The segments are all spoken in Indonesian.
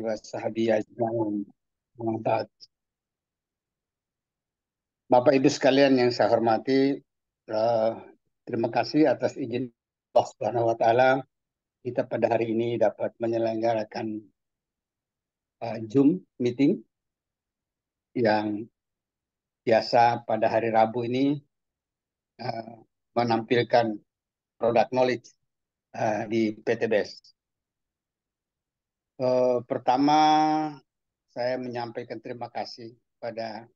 Wasahabi ajmain. Mantap. Bapak Ibu sekalian yang saya hormati, eh, terima kasih atas izin Allah Subhanahu wa Ta'ala kita pada hari ini dapat menyelenggarakan Zoom meeting yang biasa pada hari Rabu ini eh, menampilkan produk knowledge di PTBS. Pertama, saya menyampaikan terima kasih pada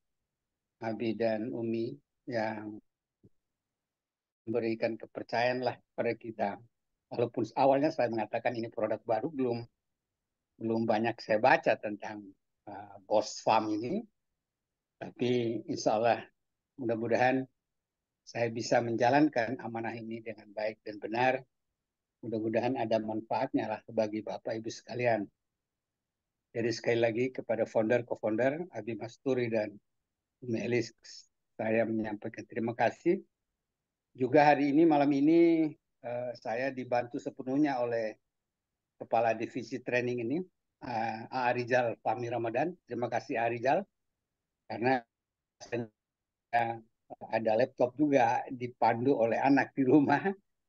Abi dan Umi yang memberikan kepercayaan lah pada kita. Walaupun awalnya saya mengatakan ini produk baru, belum banyak saya baca tentang Boss Farm ini, tapi insya Allah mudah-mudahan saya bisa menjalankan amanah ini dengan baik dan benar. Mudah-mudahan ada manfaatnya lah bagi Bapak Ibu sekalian. Jadi sekali lagi kepada founder, co-founder Abi Masturi dan Umi Elis, saya menyampaikan terima kasih. Juga hari ini, malam ini, saya dibantu sepenuhnya oleh Kepala Divisi Training ini, A. Rizal Fahmi Ramadan. Terima kasih A. Rizal, karena saya ada laptop juga dipandu oleh anak di rumah.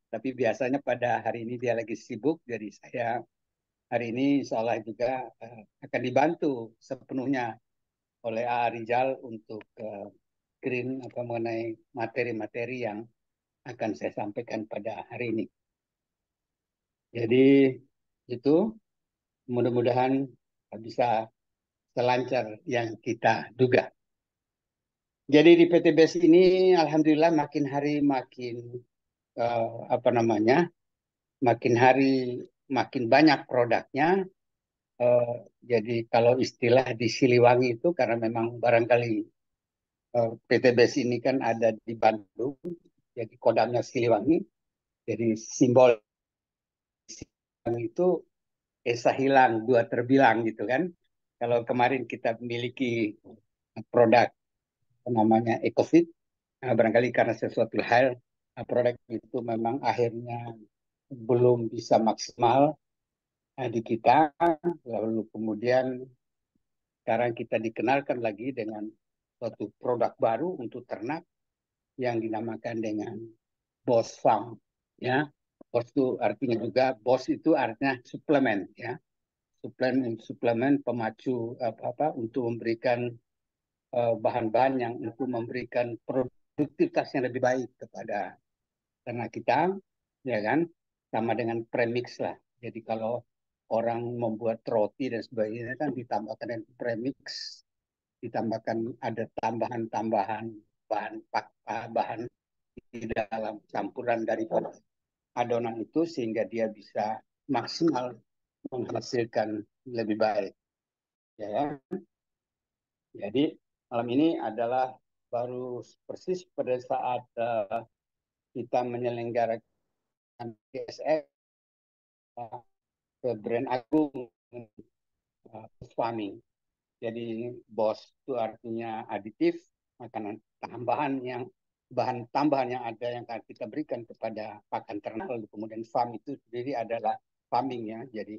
Tapi biasanya pada hari ini dia lagi sibuk, jadi saya hari ini insya Allah juga akan dibantu sepenuhnya oleh A. Rizal untuk screen mengenai materi-materi yang akan saya sampaikan pada hari ini. Jadi itu mudah-mudahan bisa selancar yang kita duga. Jadi di PTBS ini alhamdulillah makin hari makin makin hari makin banyak produknya. Jadi kalau istilah di Siliwangi itu karena memang barangkali PTBS ini kan ada di Bandung, jadi kodamnya Siliwangi. Jadi simbol itu esa hilang dua terbilang gitu kan. Kalau kemarin kita memiliki produk namanya EcoFit, barangkali karena sesuatu hal produk itu memang akhirnya belum bisa maksimal di kita, lalu kemudian sekarang kita dikenalkan lagi dengan suatu produk baru untuk ternak yang dinamakan dengan Boss Farm, ya. Boss itu artinya juga, Boss itu artinya suplemen, ya. Suplemen pemacu untuk memberikan bahan-bahan yang untuk memberikan produktivitas yang lebih baik kepada ternak kita, ya kan, sama dengan premix lah. Jadi kalau orang membuat roti dan sebagainya kan ditambahkan dengan premix, ditambahkan ada tambahan-tambahan bahan di dalam campuran dari adonan itu sehingga dia bisa maksimal menghasilkan lebih baik, ya kan? Jadi malam ini adalah baru persis pada saat kita menyelenggarakan PSX ke brand agung farming. Jadi BOS itu artinya aditif, makanan tambahan yang bahan tambahan yang ada yang akan kita berikan kepada pakan ternak. Lalu kemudian farm itu sendiri adalah farming, ya, jadi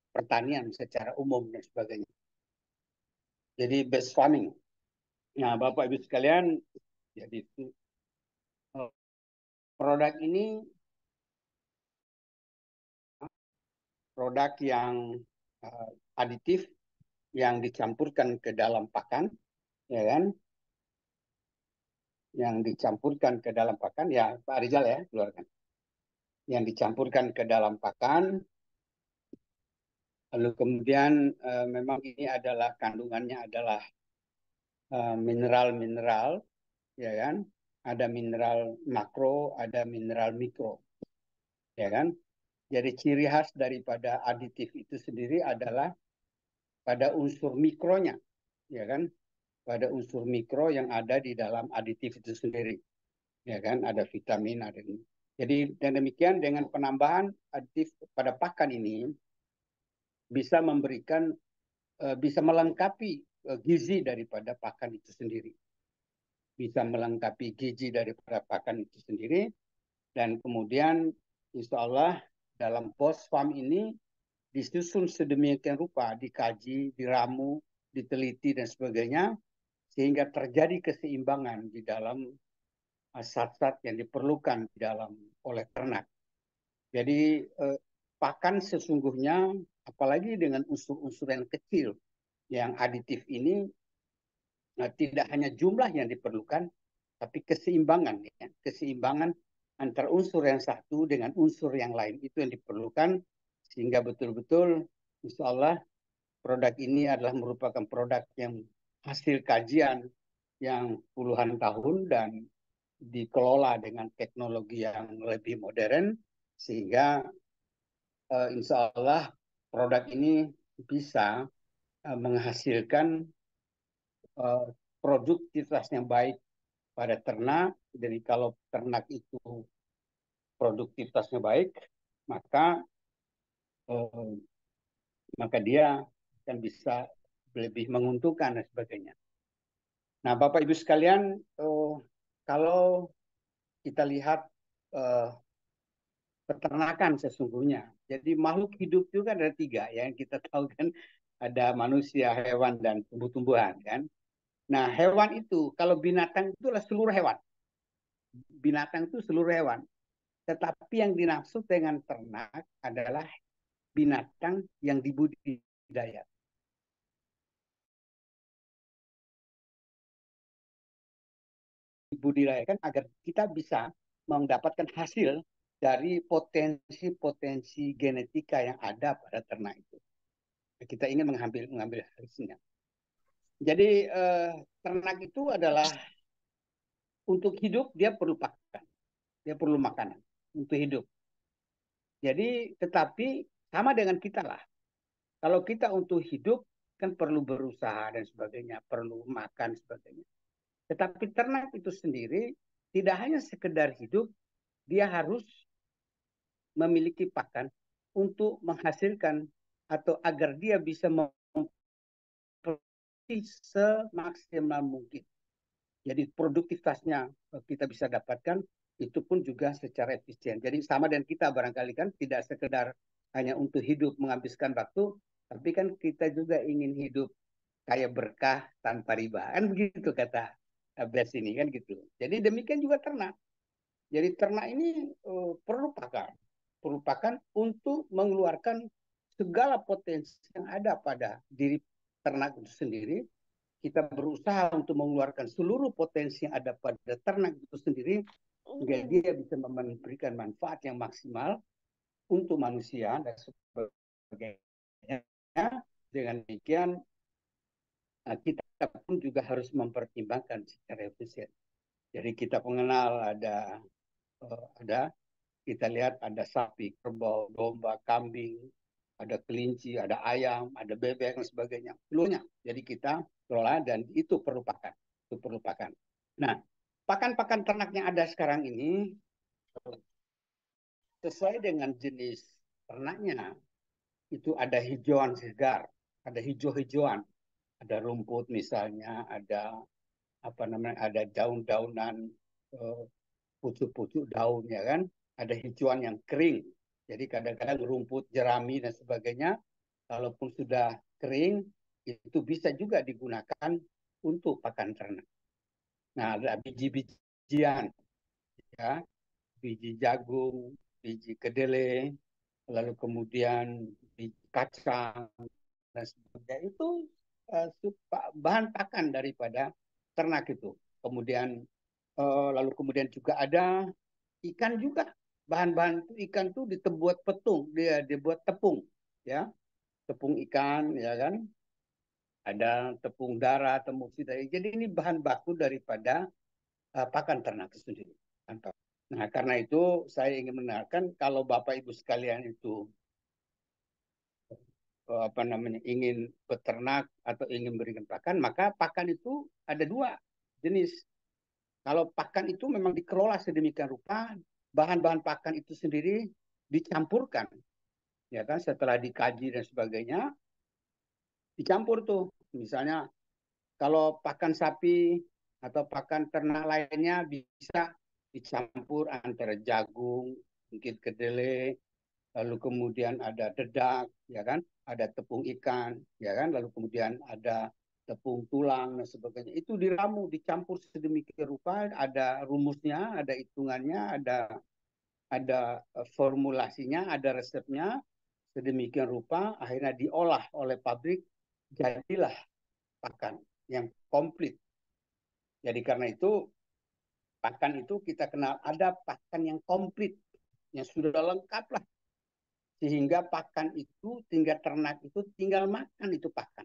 pertanian secara umum dan sebagainya. Jadi best farming. Nah, Bapak Ibu sekalian, jadi produk ini produk yang aditif yang dicampurkan ke dalam pakan, ya kan? Yang dicampurkan ke dalam pakan, ya Pak Rizal ya, keluarkan. Yang dicampurkan ke dalam pakan, lalu kemudian memang ini adalah kandungannya adalah mineral-mineral, ya kan? Ada mineral makro, ada mineral mikro, ya kan? Jadi ciri khas daripada aditif itu sendiri adalah pada unsur mikronya, ya kan? Pada unsur mikro yang ada di dalam aditif itu sendiri, ya kan? Ada vitamin, ada ini. Jadi dan demikian dengan penambahan aditif pada pakan ini bisa memberikan bisa melengkapi gizi daripada pakan itu sendiri. Bisa melengkapi gizi daripada pakan itu sendiri dan kemudian insya Allah dalam Boss Farm ini disusun sedemikian rupa, dikaji, diramu, diteliti dan sebagainya, sehingga terjadi keseimbangan di dalam zat-zat yang diperlukan di dalam oleh ternak. Jadi pakan sesungguhnya, apalagi dengan unsur-unsur yang kecil, yang aditif ini, tidak hanya jumlah yang diperlukan, tapi keseimbangan, ya. Keseimbangan antara unsur yang satu dengan unsur yang lain itu yang diperlukan, sehingga betul-betul insya Allah produk ini adalah merupakan produk yang hasil kajian yang puluhan tahun dan dikelola dengan teknologi yang lebih modern, sehingga insya Allah produk ini bisa menghasilkan produktivitas yang baik pada ternak. Jadi kalau ternak itu produktivitasnya baik, maka eh, maka dia akan bisa lebih menguntungkan dan sebagainya. Nah, Bapak Ibu sekalian, kalau kita lihat eh, peternakan sesungguhnya, jadi makhluk hidup itu kan ada tiga, ya, yang kita tahu kan, ada manusia, hewan, dan tumbuh-tumbuhan, kan. Nah, hewan itu, kalau binatang itu adalah seluruh hewan. Binatang itu seluruh hewan. Tetapi yang dimaksud dengan ternak adalah binatang yang dibudidaya. Dibudidayakan agar kita bisa mendapatkan hasil dari potensi-potensi genetika yang ada pada ternak itu. Kita ingin mengambil hasilnya. Jadi ternak itu adalah untuk hidup dia perlu pakan, dia perlu makanan untuk hidup. Jadi tetapi sama dengan kita lah. Kalau kita untuk hidup kan perlu berusaha dan sebagainya, perlu makan sebagainya. Tetapi ternak itu sendiri tidak hanya sekedar hidup, dia harus memiliki pakan untuk menghasilkan atau agar dia bisa memproduksi semaksimal mungkin. Jadi produktivitasnya kita bisa dapatkan itu pun juga secara efisien. Jadi sama dengan kita barangkali kan, tidak sekedar hanya untuk hidup menghabiskan waktu, tapi kan kita juga ingin hidup kayak berkah tanpa riba. Kan begitu kata Bless ini kan gitu. Jadi demikian juga ternak. Jadi ternak ini perlu pakan untuk mengeluarkan segala potensi yang ada pada diri ternak itu sendiri. Kita berusaha untuk mengeluarkan seluruh potensi yang ada pada ternak itu sendiri, sehingga dia bisa memberikan manfaat yang maksimal untuk manusia dan sebagainya. Dengan demikian kita pun juga harus mempertimbangkan secara efisien. Jadi kita mengenal ada kita lihat ada sapi, kerbau, domba, kambing, ada kelinci, ada ayam, ada bebek dan sebagainya. Seluruhnya. Jadi kita kelola dan itu perlu pakan. Itu perlu pakan. Nah, pakan-pakan ternak yang ada sekarang ini sesuai dengan jenis ternaknya. Itu ada hijauan segar, ada hijau-hijauan, ada rumput misalnya, ada apa namanya, ada daun-daunan, pucuk-pucuk daun, ya kan, ada hijauan yang kering. Jadi kadang-kadang rumput, jerami dan sebagainya, kalaupun sudah kering, itu bisa juga digunakan untuk pakan ternak. Nah, ada biji-bijian, ya, biji jagung, biji kedelai, lalu kemudian biji kacang dan sebagainya. Itu bahan pakan daripada ternak itu. Kemudian lalu kemudian juga ada ikan juga. Bahan-bahan itu ikan itu dibuat petung, dia dibuat tepung, ya, tepung ikan, ya kan. Ada tepung darah, tepung sida. Jadi ini bahan baku daripada pakan ternak itu sendiri. Nah, karena itu saya ingin menanyakan, kalau Bapak Ibu sekalian itu apa namanya, ingin beternak atau ingin berikan pakan, maka pakan itu ada dua jenis. Kalau pakan itu memang dikelola sedemikian rupa, bahan-bahan pakan itu sendiri dicampurkan, ya kan, setelah dikaji dan sebagainya, dicampur tuh. Misalnya kalau pakan sapi atau pakan ternak lainnya bisa dicampur antara jagung, mungkin kedelai, lalu kemudian ada dedak, ya kan, ada tepung ikan, ya kan, lalu kemudian ada tepung tulang dan sebagainya. Itu diramu, dicampur sedemikian rupa, ada rumusnya, ada hitungannya, ada formulasinya, ada resepnya, sedemikian rupa akhirnya diolah oleh pabrik, jadilah pakan yang komplit. Jadi karena itu pakan itu kita kenal ada pakan yang komplit, yang sudah lengkap lah, sehingga pakan itu tinggal ternak itu tinggal makan itu pakan.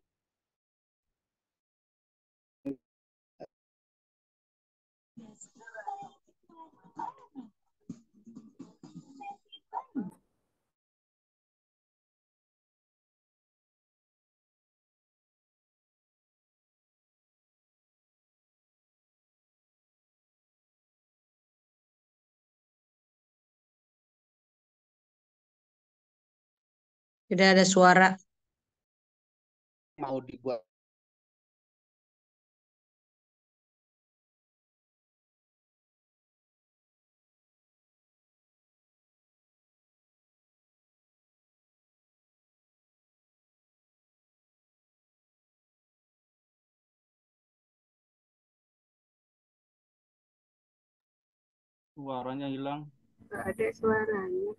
Tidak ada suara. Mau dibuat Suaranya hilang. Nggak ada suaranya.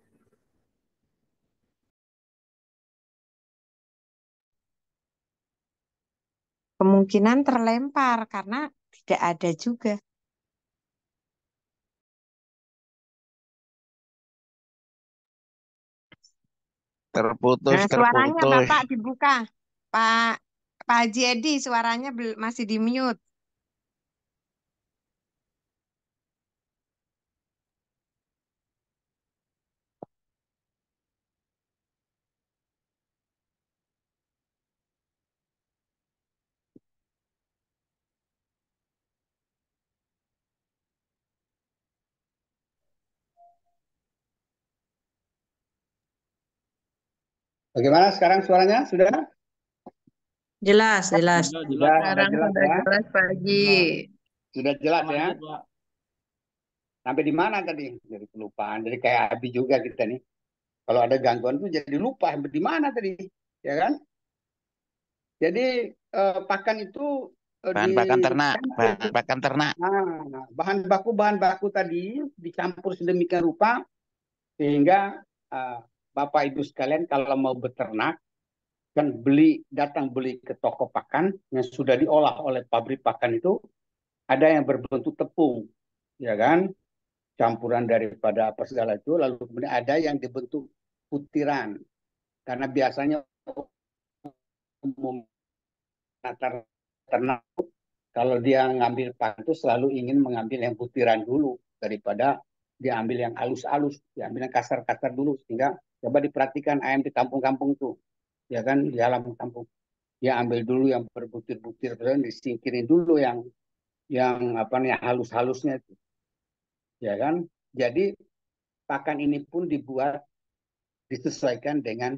Kemungkinan terlempar karena tidak ada juga. Terputus, Nah, suaranya terputus. Bapak dibuka. Pak Pak Haji Edi, suaranya masih di mute. bagaimana sekarang suaranya? Sudah? Jelas, jelas. Jelas. Sekarang Jelas sudah ya? jelas Pak Haji. Sudah jelas ya? Lanjut, Pak. Sampai di mana tadi? Jadi kelupaan. Jadi kayak Abi juga kita nih. Kalau ada gangguan tuh jadi lupa sampai di mana tadi, ya kan? Jadi pakan itu Bahan pakan ternak, dicampur. bahan pakan ternak. Nah, bahan baku tadi dicampur sedemikian rupa sehingga uh, Bapak Ibu sekalian kalau mau beternak kan datang beli ke toko pakan yang sudah diolah oleh pabrik pakan itu, ada yang berbentuk tepung, ya kan? Campuran daripada apa segala itu, lalu kemudian ada yang dibentuk putiran. Karena biasanya umum ternak kalau dia ngambil pakan itu selalu ingin mengambil yang butiran dulu daripada diambil yang halus-halus, diambil yang kasar-kasar dulu, sehingga coba diperhatikan ayam di kampung-kampung itu, ya kan, di halaman kampung dia ambil dulu yang berbutir-butir, disingkirin dulu yang apa nih halus-halusnya itu, ya kan. Jadi pakan ini pun dibuat disesuaikan dengan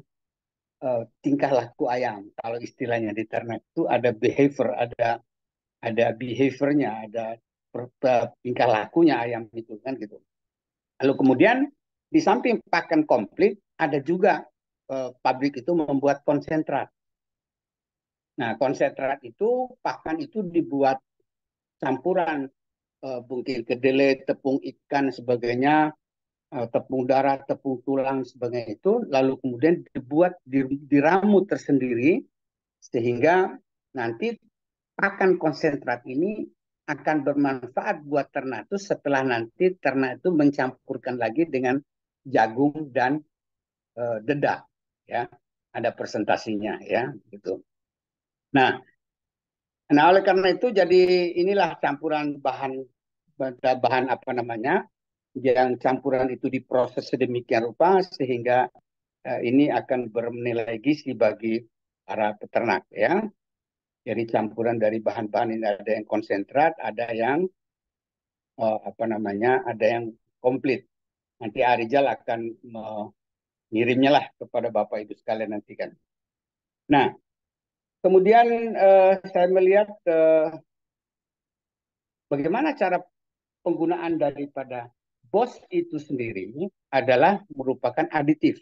tingkah laku ayam. Kalau istilahnya di ternak itu ada behavior, ada behaviornya, ada tingkah lakunya ayam itu kan gitu. Lalu kemudian di samping pakan komplit ada juga pabrik itu membuat konsentrat. Nah, konsentrat itu pakan itu dibuat campuran bungkil kedelai, tepung ikan sebagainya, tepung darah, tepung tulang sebagainya itu, lalu kemudian dibuat diramu tersendiri sehingga nanti pakan konsentrat ini akan bermanfaat buat ternak itu setelah nanti ternak itu mencampurkan lagi dengan jagung dan dedak, ya, ada presentasinya, ya, gitu. Nah, oleh karena itu jadi inilah campuran bahan bahan apa namanya yang campuran itu diproses sedemikian rupa sehingga ini akan bernilai gizi bagi para peternak, ya. Jadi campuran dari bahan-bahan ini ada yang konsentrat, ada yang apa namanya, ada yang komplit. Nanti Arijal akan mengirimnya lah kepada Bapak Ibu sekalian nanti kan. Nah, kemudian saya melihat bagaimana cara penggunaan daripada BOS itu sendiri adalah merupakan aditif.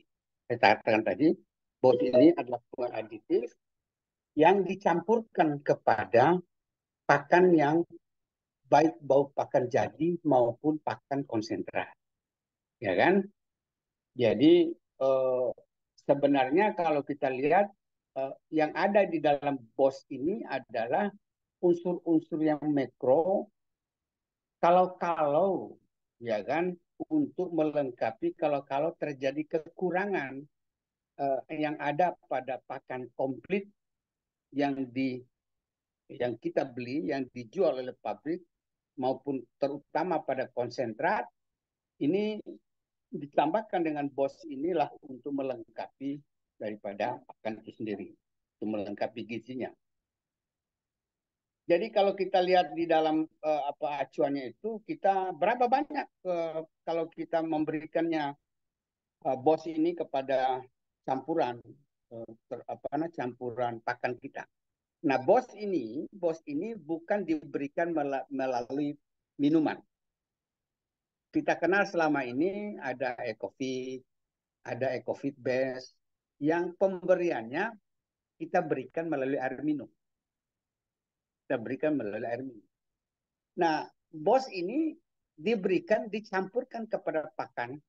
saya katakan tadi, BOS ini adalah pengawet aditif yang dicampurkan kepada pakan yang baik bau pakan jadi maupun pakan konsentrat, ya kan? Jadi sebenarnya kalau kita lihat yang ada di dalam BOS ini adalah unsur-unsur yang mikro, kalau ya kan, untuk melengkapi kalau terjadi kekurangan yang ada pada pakan komplit yang kita beli, yang dijual oleh pabrik maupun terutama pada konsentrat, ini ditambahkan dengan BOS inilah untuk melengkapi daripada pakan itu sendiri, untuk melengkapi gizinya. Jadi kalau kita lihat di dalam acuannya itu, kita berapa banyak kalau kita memberikannya BOS ini kepada campuran campuran pakan kita. Nah, BOS ini bukan diberikan melalui minuman. Kita kenal selama ini ada EcoFit, ada EcoFit Base, yang pemberiannya kita berikan melalui air minum. Kita berikan melalui air minum. Nah, BOS ini dicampurkan kepada pakan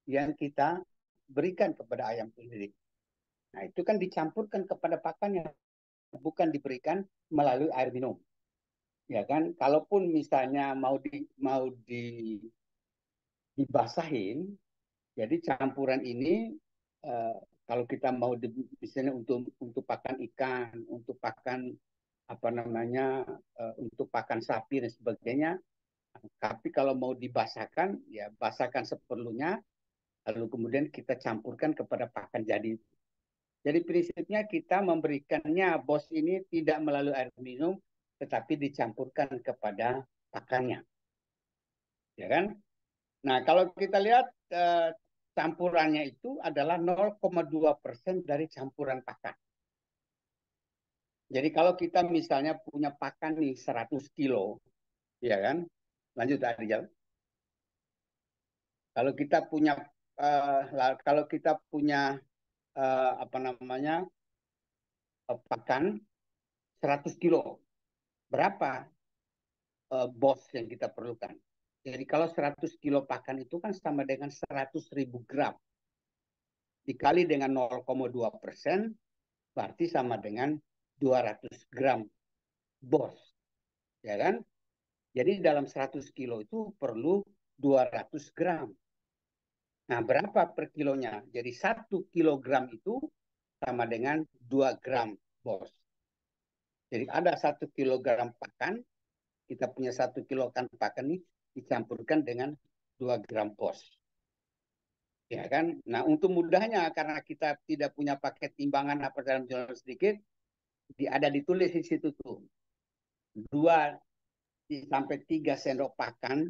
yang kita berikan kepada ayam sendiri. Nah, itu kan dicampurkan kepada pakan yang bukan diberikan melalui air minum. Ya kan? Kalaupun misalnya mau dibasahin, jadi campuran ini kalau kita mau misalnya untuk pakan ikan, untuk pakan untuk pakan sapi dan sebagainya. Tapi kalau mau dibasahkan, ya basahkan seperlunya, lalu kemudian kita campurkan kepada pakan jadi. Jadi prinsipnya kita memberikannya BOS ini tidak melalui air minum, tetapi dicampurkan kepada pakannya, ya kan? Nah, kalau kita lihat campurannya itu adalah 0,2% dari campuran pakan. Jadi kalau kita misalnya punya pakan nih 100 kilo, ya kan? Lanjut Adijal. Kalau kita punya pakan 100 kilo, berapa BOS yang kita perlukan? Jadi kalau 100 kilo pakan itu kan sama dengan 100.000 gram. Dikali dengan 0,2%, berarti sama dengan 200 gram BOS. Ya kan? Jadi dalam 100 kilo itu perlu 200 gram. Nah, berapa per kilonya? Jadi 1 kilogram itu sama dengan 2 gram BOS. Jadi ada 1 kilogram pakan, kita punya 1 kilogram pakan ini dicampurkan dengan 2 gram BOS. Ya kan? Nah, untuk mudahnya karena kita tidak punya paket timbangan apa dalam jumlah sedikit, ada ditulis di situ tuh. 2 sampai 3 sendok pakan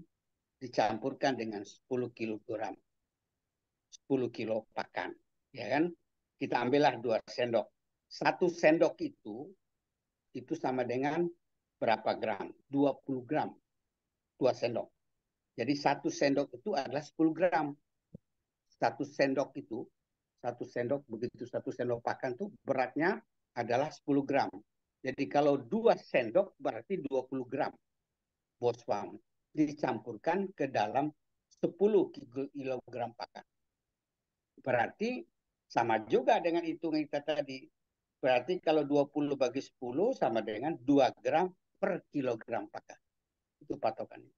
dicampurkan dengan 10 kilogram. 10 kilo pakan, ya kan? Kita ambillah 2 sendok. 1 sendok itu sama dengan berapa gram? 20 gram. 2 sendok. Jadi 1 sendok itu adalah 10 gram. 1 sendok itu, 1 sendok, begitu 1 sendok pakan itu beratnya adalah 10 gram. Jadi kalau 2 sendok berarti 20 gram bosfam dicampurkan ke dalam 10 kilogram pakan. Berarti sama juga dengan hitungan kita tadi. Berarti kalau 20 bagi 10 sama dengan 2 gram per kilogram pakan. Itu patokannya.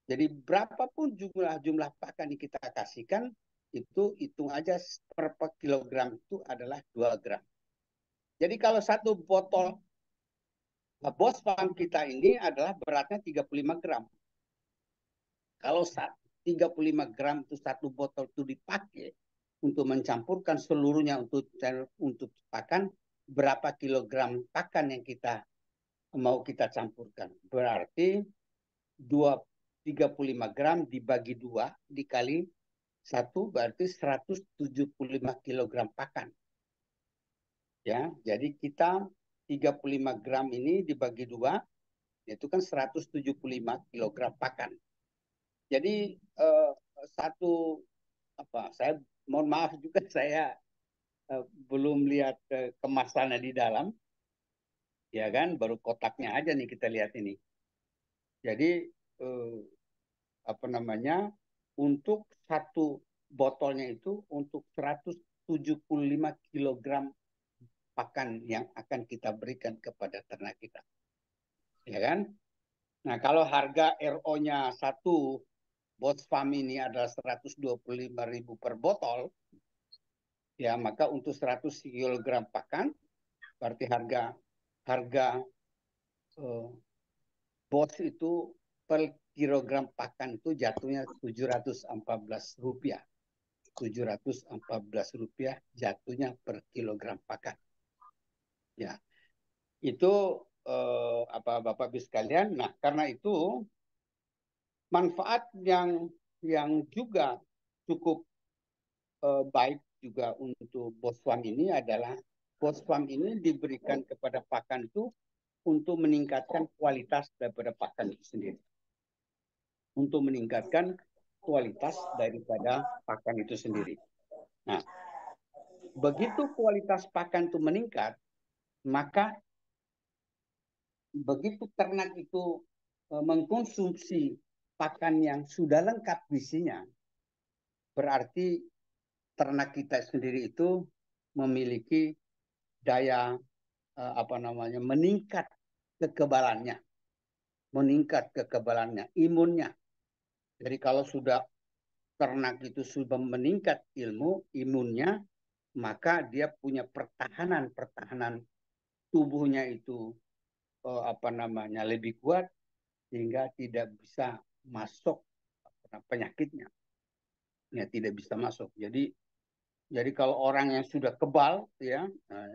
Jadi berapapun jumlah pakan yang kita kasihkan, itu hitung aja per kilogram itu adalah 2 gram. Jadi kalau satu botol bosfam kita ini adalah beratnya 35 gram. Kalau 35 gram itu satu botol itu dipakai untuk mencampurkan seluruhnya untuk pakan, berapa kilogram pakan yang kita mau kita campurkan. Berarti 35 gram dibagi 2 dikali 1 berarti 175 kilogram pakan. Ya, jadi kita 35 gram ini dibagi 2 itu kan 175 kilogram pakan. Jadi saya mohon maaf juga saya belum lihat kemasannya di dalam, ya kan? Baru kotaknya aja nih kita lihat ini. Jadi apa namanya? Untuk satu botolnya itu untuk 175 kilogram pakan yang akan kita berikan kepada ternak kita. Ya kan? Nah, kalau harga RO-nya satu Boss Farm ini adalah 125.000 per botol, ya maka untuk 100 kilogram pakan berarti harga harga Boss itu per kilogram pakan itu jatuhnya Rp714. Rp714 jatuhnya per kilogram pakan. Ya, itu apa Bapak Ibu sekalian. Nah, karena itu manfaat yang juga cukup baik juga untuk Boss Farm ini adalah Boss Farm ini diberikan kepada pakan itu untuk meningkatkan kualitas daripada pakan itu sendiri. Untuk meningkatkan kualitas daripada pakan itu sendiri. Nah, begitu kualitas pakan itu meningkat, maka begitu ternak itu mengkonsumsi pakan yang sudah lengkap gizinya, berarti ternak kita sendiri itu memiliki daya meningkat kekebalannya, imunnya. Jadi kalau sudah ternak itu sudah meningkat imunnya, maka dia punya pertahanan tubuhnya itu lebih kuat sehingga tidak bisa masuk penyakitnya. Ya, tidak bisa masuk. Jadi kalau orang yang sudah kebal, ya,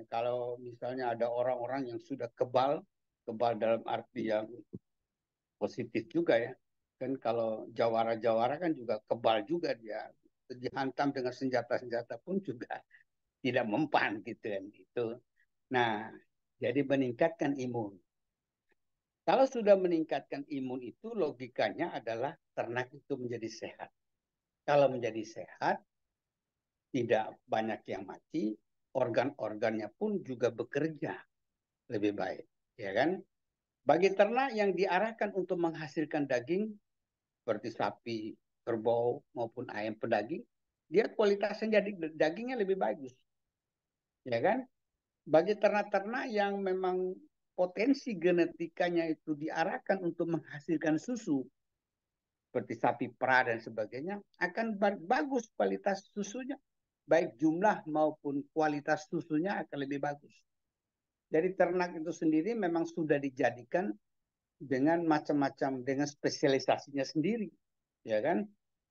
kalau misalnya ada orang-orang yang sudah kebal dalam arti yang positif juga ya, kan kalau jawara-jawara kan juga kebal juga dia, dihantam dengan senjata-senjata pun juga tidak mempan gitu kan gitu. Nah, jadi meningkatkan imun. Kalau sudah meningkatkan imun itu logikanya adalah ternak itu menjadi sehat. Kalau menjadi sehat, tidak banyak yang mati, organ-organnya pun juga bekerja lebih baik, ya kan? Bagi ternak yang diarahkan untuk menghasilkan daging seperti sapi, kerbau maupun ayam pedaging, dia kualitasnya jadi dagingnya lebih bagus, ya kan? Bagi ternak-ternak yang memang potensi genetikanya itu diarahkan untuk menghasilkan susu, seperti sapi perah dan sebagainya, akan bagus kualitas susunya. Baik jumlah maupun kualitas susunya akan lebih bagus. Jadi ternak itu sendiri memang sudah dijadikan dengan macam-macam, dengan spesialisasinya sendiri. Ya kan?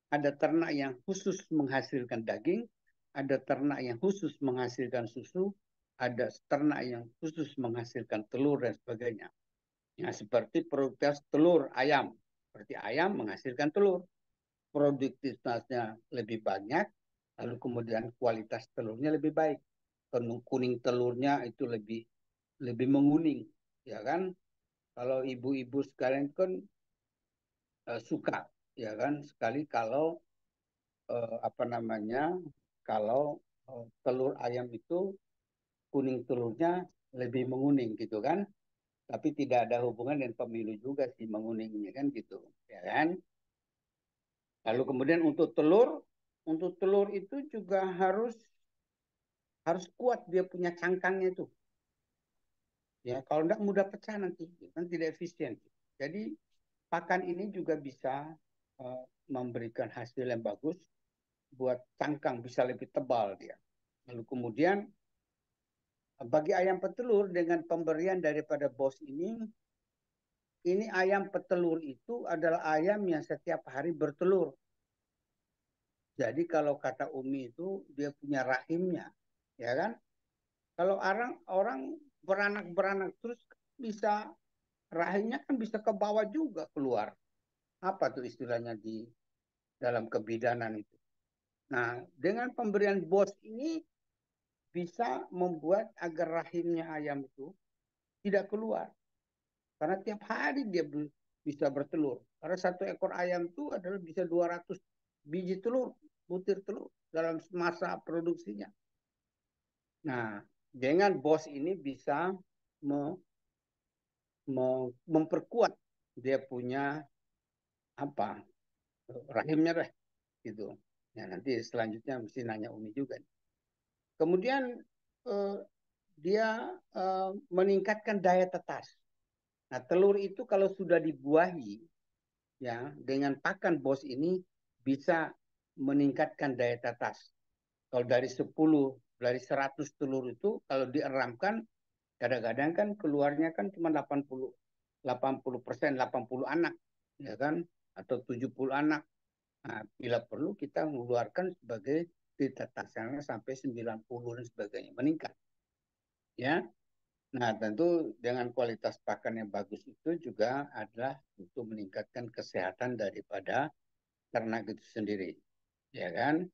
Ada ternak yang khusus menghasilkan daging, ada ternak yang khusus menghasilkan susu, ada ternak yang khusus menghasilkan telur dan sebagainya. Ya, seperti produktivitas telur ayam. Seperti ayam menghasilkan telur. Produktivitasnya lebih banyak, lalu kemudian kualitas telurnya lebih baik. Kuning telurnya itu lebih menguning, ya kan? Kalau ibu-ibu sekalian kan suka, ya kan? Sekali kalau kalau telur ayam itu kuning telurnya lebih menguning gitu kan? Tapi tidak ada hubungan dengan pemilu juga sih menguningnya kan gitu, ya kan? Lalu kemudian untuk telur itu juga harus kuat dia punya cangkangnya itu. Ya, kalau enggak mudah pecah nanti, kan tidak efisien. Jadi pakan ini juga bisa memberikan hasil yang bagus buat cangkang, bisa lebih tebal dia. Lalu kemudian bagi ayam petelur dengan pemberian daripada bos ini ayam petelur itu adalah ayam yang setiap hari bertelur. Jadi kalau kata Umi itu dia punya rahimnya, ya kan? Kalau orang beranak terus bisa rahimnya kan bisa ke bawah juga keluar. Apa tuh istilahnya di dalam kebidanan itu. Nah, dengan pemberian bos ini bisa membuat agar rahimnya ayam itu tidak keluar. Karena tiap hari dia bisa bertelur. Karena satu ekor ayam itu adalah bisa 200 biji telur, butir telur. dalam masa produksinya. Nah, dengan BOS ini bisa memperkuat dia punya apa rahimnya deh gitu. Ya, nanti selanjutnya mesti nanya Umi juga. Kemudian dia meningkatkan daya tetas. Nah, telur itu kalau sudah dibuahi ya dengan pakan BOS ini bisa meningkatkan daya tetas. Kalau dari 100 telur itu kalau dieramkan kadang-kadang kan keluarnya kan cuma 80%, 80 anak, ya kan? Atau 70 anak. Nah, bila perlu kita mengeluarkan sebagai ditetasannya sampai 90 dan sebagainya, meningkat. Ya. Nah, tentu dengan kualitas pakan yang bagus itu juga adalah untuk meningkatkan kesehatan daripada ternak itu sendiri. Ya kan?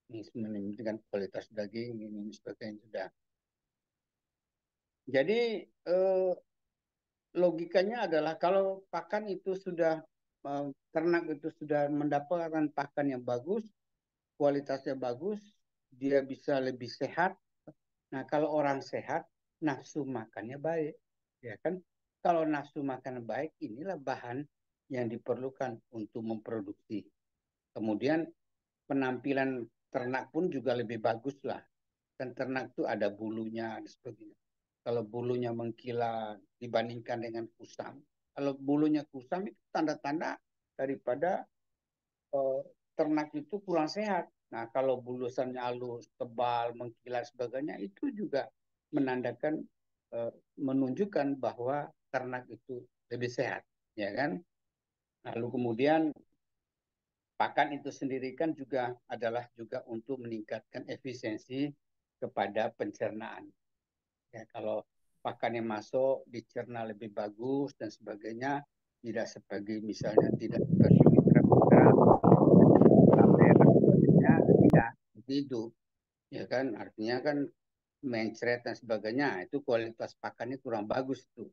Ini meningkatkan kualitas daging, ini sebagainya sudah. Jadi logikanya adalah kalau pakan itu sudah ternak itu sudah mendapatkan pakan yang bagus, kualitasnya bagus, dia bisa lebih sehat. Nah, kalau orang sehat, nafsu makannya baik, ya kan? Kalau nafsu makan baik, inilah bahan yang diperlukan untuk memproduksi. Kemudian penampilan ternak pun juga lebih bagus lah. Kan ternak itu ada bulunya dan sebagainya. Kalau bulunya mengkilat dibandingkan dengan kusam. Kalau bulunya kusam itu tanda-tanda daripada ternak itu kurang sehat. Nah, kalau bulusannya halus, tebal, mengkilat sebagainya itu juga menandakan menunjukkan bahwa ternak itu lebih sehat, ya kan? Lalu kemudian pakan itu sendiri kan juga adalah juga untuk meningkatkan efisiensi kepada pencernaan. Ya, kalau pakan yang masuk dicerna lebih bagus dan sebagainya, tidak sebagai misalnya tidak seperti mitra-mitra sebagainya, tidak begitu, ya kan? Artinya kan mencret dan sebagainya itu kualitas pakannya kurang bagus tuh.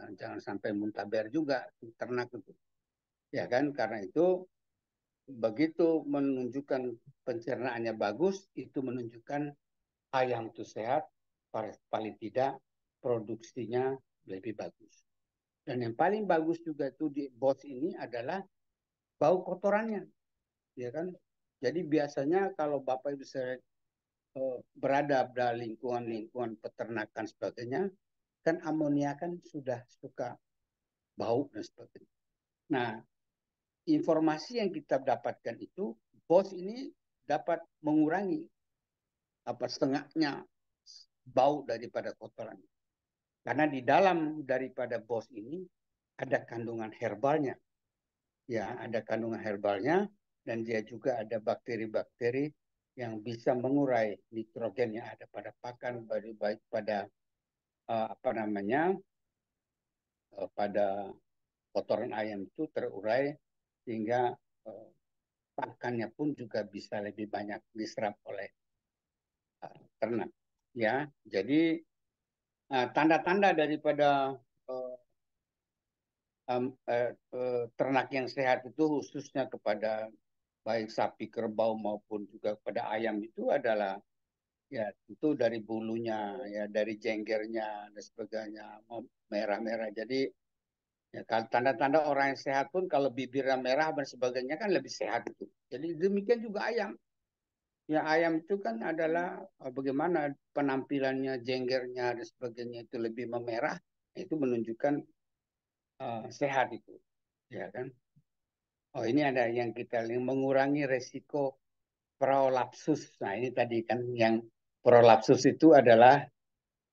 Nah, jangan sampai muntaber juga ternak itu, ya kan? Karena itu begitu menunjukkan pencernaannya bagus, itu menunjukkan ayam itu sehat, paling tidak produksinya lebih bagus. Dan yang paling bagus juga itu di BOS ini adalah bau kotorannya, ya kan? Jadi biasanya kalau Bapak Ibu berada pada lingkungan peternakan sebagainya, kan amonia kan sudah suka bau dan sebagainya. Nah, informasi yang kita dapatkan itu, BOS ini dapat mengurangi setengahnya bau daripada kotoran. Karena di dalam daripada BOS ini ada kandungan herbalnya. Ya, ada kandungan herbalnya dan dia juga ada bakteri-bakteri yang bisa mengurai nitrogen yang ada pada pakan, baik pada pada kotoran ayam itu terurai sehingga pakannya pun juga bisa lebih banyak diserap oleh ternak. Ya, jadi tanda-tanda daripada ternak yang sehat itu khususnya kepada baik sapi kerbau maupun juga kepada ayam itu adalah ya itu dari bulunya, ya dari jenggernya dan sebagainya merah-merah. Jadi ya, tanda-tanda orang yang sehat pun kalau bibirnya merah dan sebagainya kan lebih sehat itu. Jadi demikian juga ayam. Ya ayam itu kan adalah bagaimana penampilannya, jenggernya dan sebagainya itu lebih memerah, itu menunjukkan sehat itu, ya kan? Oh ini ada yang kita mengurangi resiko prolapsus. Nah ini tadi kan yang prolapsus itu adalah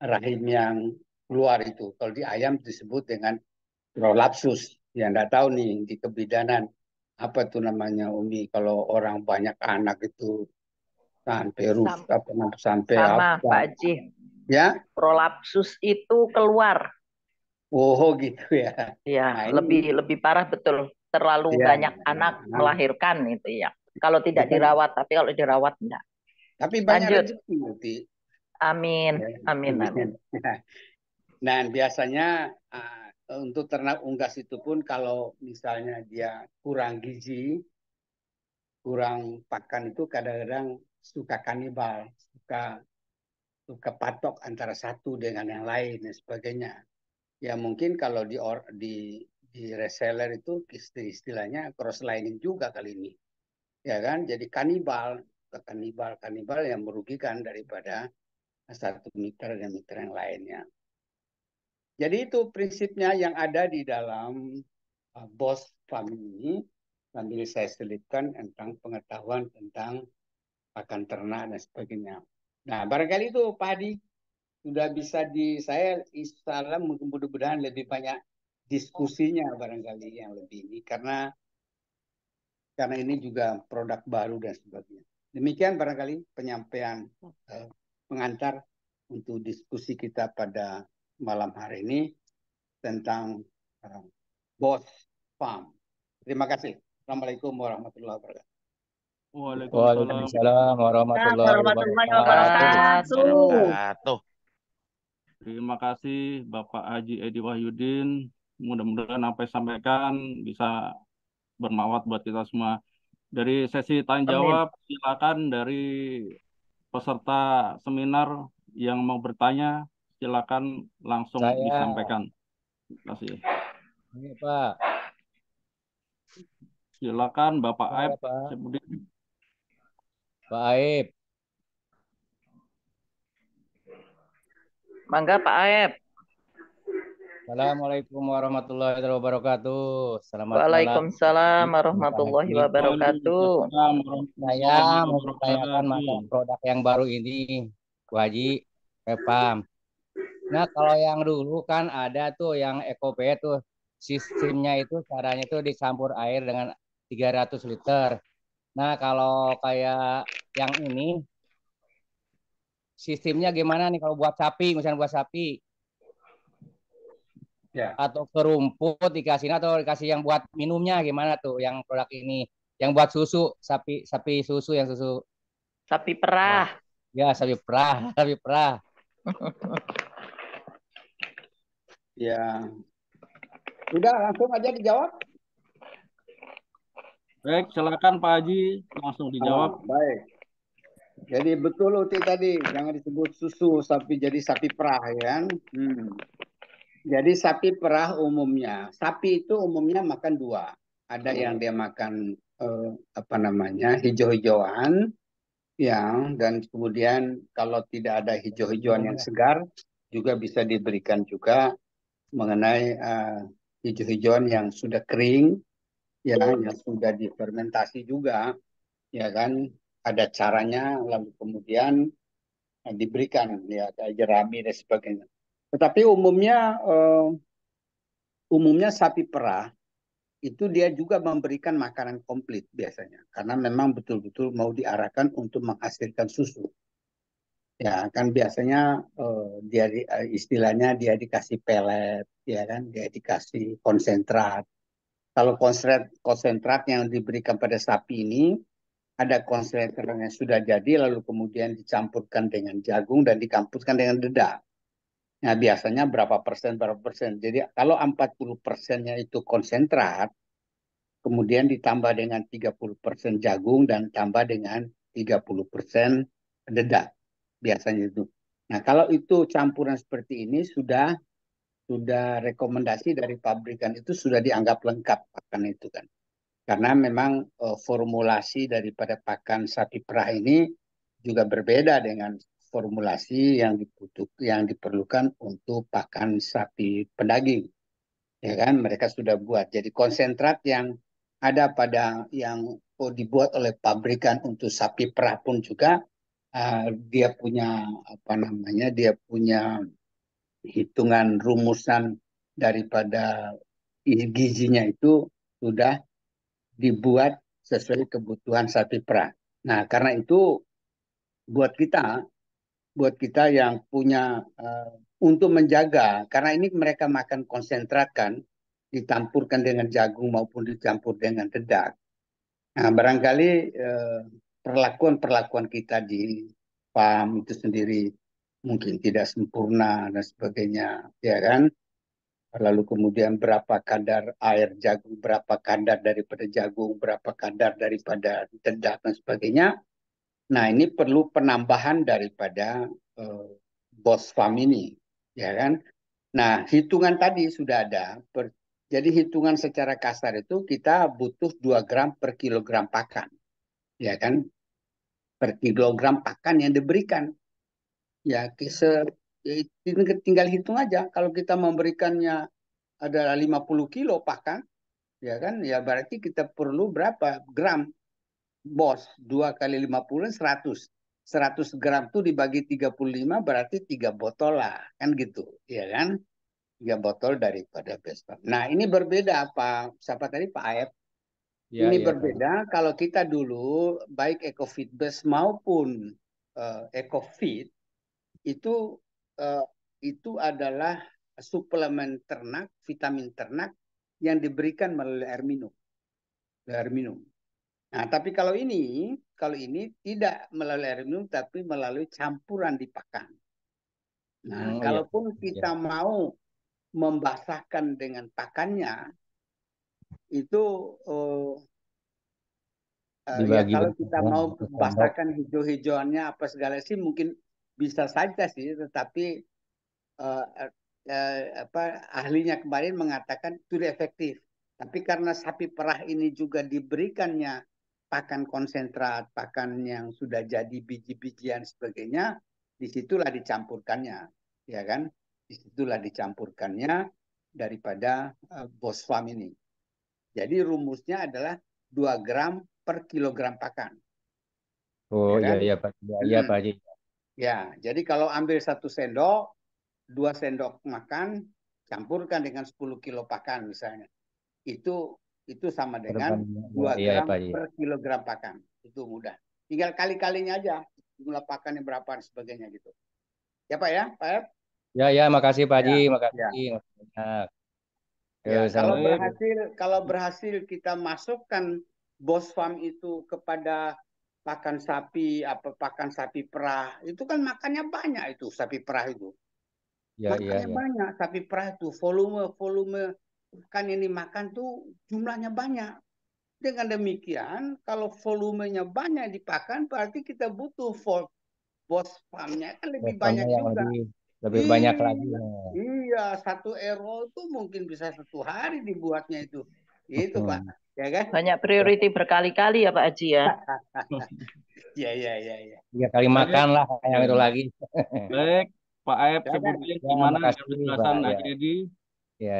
rahim yang keluar itu. Kalau di ayam disebut dengan prolapsus. Ya enggak tahu nih di kebidanan apa tuh namanya Umi kalau orang banyak anak itu sampai sampai Sama apa? Pak Haji. Ya? Prolapsus itu keluar. Oh gitu ya. Ya, Nah lebih parah betul. Terlalu ya, banyak anak melahirkan itu ya. Kalau tidak bukan, dirawat, tapi kalau dirawat enggak. tapi banyak Lanjut. rezeki nanti. Amin. Ya, Amin, amin. Nah, biasanya untuk ternak unggas itu pun kalau misalnya dia kurang gizi, kurang pakan itu kadang-kadang suka kanibal, suka patok antara satu dengan yang lain dan sebagainya. Ya mungkin kalau di reseller itu istilahnya cross lining juga kali ini. Ya kan? Jadi kanibal yang merugikan daripada satu mitra dan mitra yang lainnya. Jadi itu prinsipnya yang ada di dalam BOS Farm ini, sambil saya selipkan tentang pengetahuan tentang pakan ternak dan sebagainya. Nah, barangkali itu Pak Hadi sudah bisa saya insya mudah-mudahan lebih banyak diskusinya barangkali yang lebih ini karena ini juga produk baru dan sebagainya. Demikian barangkali penyampaian pengantar untuk diskusi kita pada malam hari ini tentang BOS Farm. Terima kasih. Assalamualaikum warahmatullahi wabarakatuh. Waalaikumsalam warahmatullahi Warahmatullahi wabarakatuh. wabarakatuh. Terima kasih Bapak Haji Edi Wahyudin. Mudah-mudahan apa yang sampaikan bisa bermanfaat buat kita semua. Dari sesi tanya Amin. jawab, silakan dari peserta seminar yang mau bertanya, silakan langsung Saya, disampaikan. Terima kasih. ini Pak, Silakan Bapak saya Aib Pak, Syamsuddin. Pak Aib. Mangga Pak Aep. Assalamualaikum warahmatullahi wabarakatuh. Selamat malam. Waalaikumsalam Pak warahmatullahi Haji. wabarakatuh. Saya mau bertanyakan masalah produk yang baru ini, Bu Haji, Pepam. Nah, kalau yang dulu kan ada tuh yang EcoPet tuh, sistemnya itu caranya itu dicampur air dengan 300 liter. Nah, kalau kayak yang ini, sistemnya gimana nih kalau buat sapi, misalnya buat sapi? Ya. Atau ke rumput dikasih atau dikasih yang buat minumnya gimana tuh yang produk ini? Yang buat susu, sapi susu yang susu. Sapi perah. Ya, sapi perah, sapi perah. Ya. Sudah langsung aja dijawab. Baik, silakan Pak Haji, langsung dijawab. Baik. Jadi betul Uti tadi, jangan disebut susu sapi jadi sapi perah ya kan. Jadi sapi perah umumnya, sapi itu umumnya makan dua. Ada yang dia makan hijau-hijauan, yang dan kemudian kalau tidak ada hijau-hijauan yang segar juga bisa diberikan juga mengenai hijau-hijauan yang sudah kering, ya, yang sudah difermentasi juga, ya kan. Ada caranya, lalu kemudian diberikan ya kayak jerami dan sebagainya. Tetapi umumnya sapi perah itu dia juga memberikan makanan komplit biasanya karena memang betul-betul mau diarahkan untuk menghasilkan susu. Ya kan biasanya istilahnya dia dikasih pelet, ya kan, dia dikasih konsentrat. Kalau konsentrat yang diberikan pada sapi ini ada konsentrat yang sudah jadi lalu kemudian dicampurkan dengan jagung dan dicampurkan dengan dedak. Nah, biasanya berapa persen. Jadi kalau 40%-nya itu konsentrat, kemudian ditambah dengan 30% jagung dan tambah dengan 30% dedak. Biasanya itu. Nah, kalau itu campuran seperti ini sudah rekomendasi dari pabrikan itu sudah dianggap lengkap pakan itu kan. Karena memang formulasi daripada pakan sapi perah ini juga berbeda dengan formulasi yang diperlukan untuk pakan sapi pedaging. Ya kan, mereka sudah buat. Jadi konsentrat yang ada pada yang dibuat oleh pabrikan untuk sapi perah pun juga dia punya hitungan rumusan daripada gizinya itu sudah dibuat sesuai kebutuhan sapi perah. Nah, karena itu buat kita yang punya untuk menjaga, karena ini mereka makan konsentrat kan, ditampurkan dengan jagung maupun dicampur dengan dedak. Nah, barangkali perlakuan kita di farm itu sendiri mungkin tidak sempurna dan sebagainya, ya kan? Lalu kemudian berapa kadar air jagung, berapa kadar daripada jagung, berapa kadar daripada dedak dan sebagainya. Nah, ini perlu penambahan daripada BOS farm ini, ya kan? Nah, hitungan tadi sudah ada. Jadi hitungan secara kasar itu kita butuh 2 gram per kilogram pakan, ya kan? Per kilogram pakan yang diberikan. Ya, tinggal hitung aja. Kalau kita memberikannya adalah 50 kilo pakan, ya kan? Ya berarti kita perlu berapa gram? Bos, 2 kali 50 100. 100 gram tuh dibagi 35 berarti 3 botol lah. Kan gitu, ya kan? 3 botol daripada Vespa. Nah, ini berbeda apa? Siapa tadi Pak Aep? Ya, Ini ya, Pak. berbeda kalau kita dulu baik EcoFit Base maupun EcoFit itu adalah suplemen ternak, vitamin ternak yang diberikan melalui air minum. Air minum. Nah, tapi kalau ini tidak melalui air minum, tapi melalui campuran di pakan. Nah, Oh, ya. kalaupun kita mau membasahkan dengan pakannya, itu ya Dibagi kalau kita bentuknya mau satu sendok. basahkan hijau-hijauannya apa segala sih mungkin bisa saja sih, tetapi ahlinya kemarin mengatakan tidak efektif. Tapi karena sapi perah ini juga diberikannya pakan konsentrat, pakan yang sudah jadi biji-bijian sebagainya, disitulah dicampurkannya, ya kan? Disitulah dicampurkannya daripada Bosfam ini. Jadi rumusnya adalah 2 gram per kilogram pakan. Oh, Ya kan? iya, Pak. Iya, Pak Haji. Ya, jadi kalau ambil 1 sendok, 2 sendok makan, campurkan dengan 10 kilo pakan misalnya. Itu sama dengan 2 Iya, gram Pak Haji. per kilogram pakan. Itu mudah. Tinggal kali-kalinya aja. Jumlah pakannya berapa dan sebagainya gitu. Ya Pak ya, Pak Ep? Ya, ya, makasih Pak Haji, Ya, makasih. ya. Banyak. Ya, Assalamualaikum. kalau berhasil kita masukkan Bosfam itu kepada pakan sapi, pakan sapi perah, itu kan makannya banyak itu sapi perah itu. Ya, ya, Makannya ya. banyak sapi perah itu, volume kan ini makan tuh jumlahnya banyak. Dengan demikian, kalau volumenya banyak dipakan, berarti kita butuh Bosfamnya kan lebih Responnya banyak yang juga. lebih banyak lagi. Iya, iya, 1 ero itu mungkin bisa 1 hari dibuatnya itu. Itu Pak, ya kan? Banyak priority berkali-kali ya Pak Haji ya. Iya, iya, iya, iya. 3 kali makan lah yang itu lagi. Baik, Pak Aep, Ya kan? sebutin Ya, gimana makasih penjelasan Pak. Haji Ya, Edi. ya,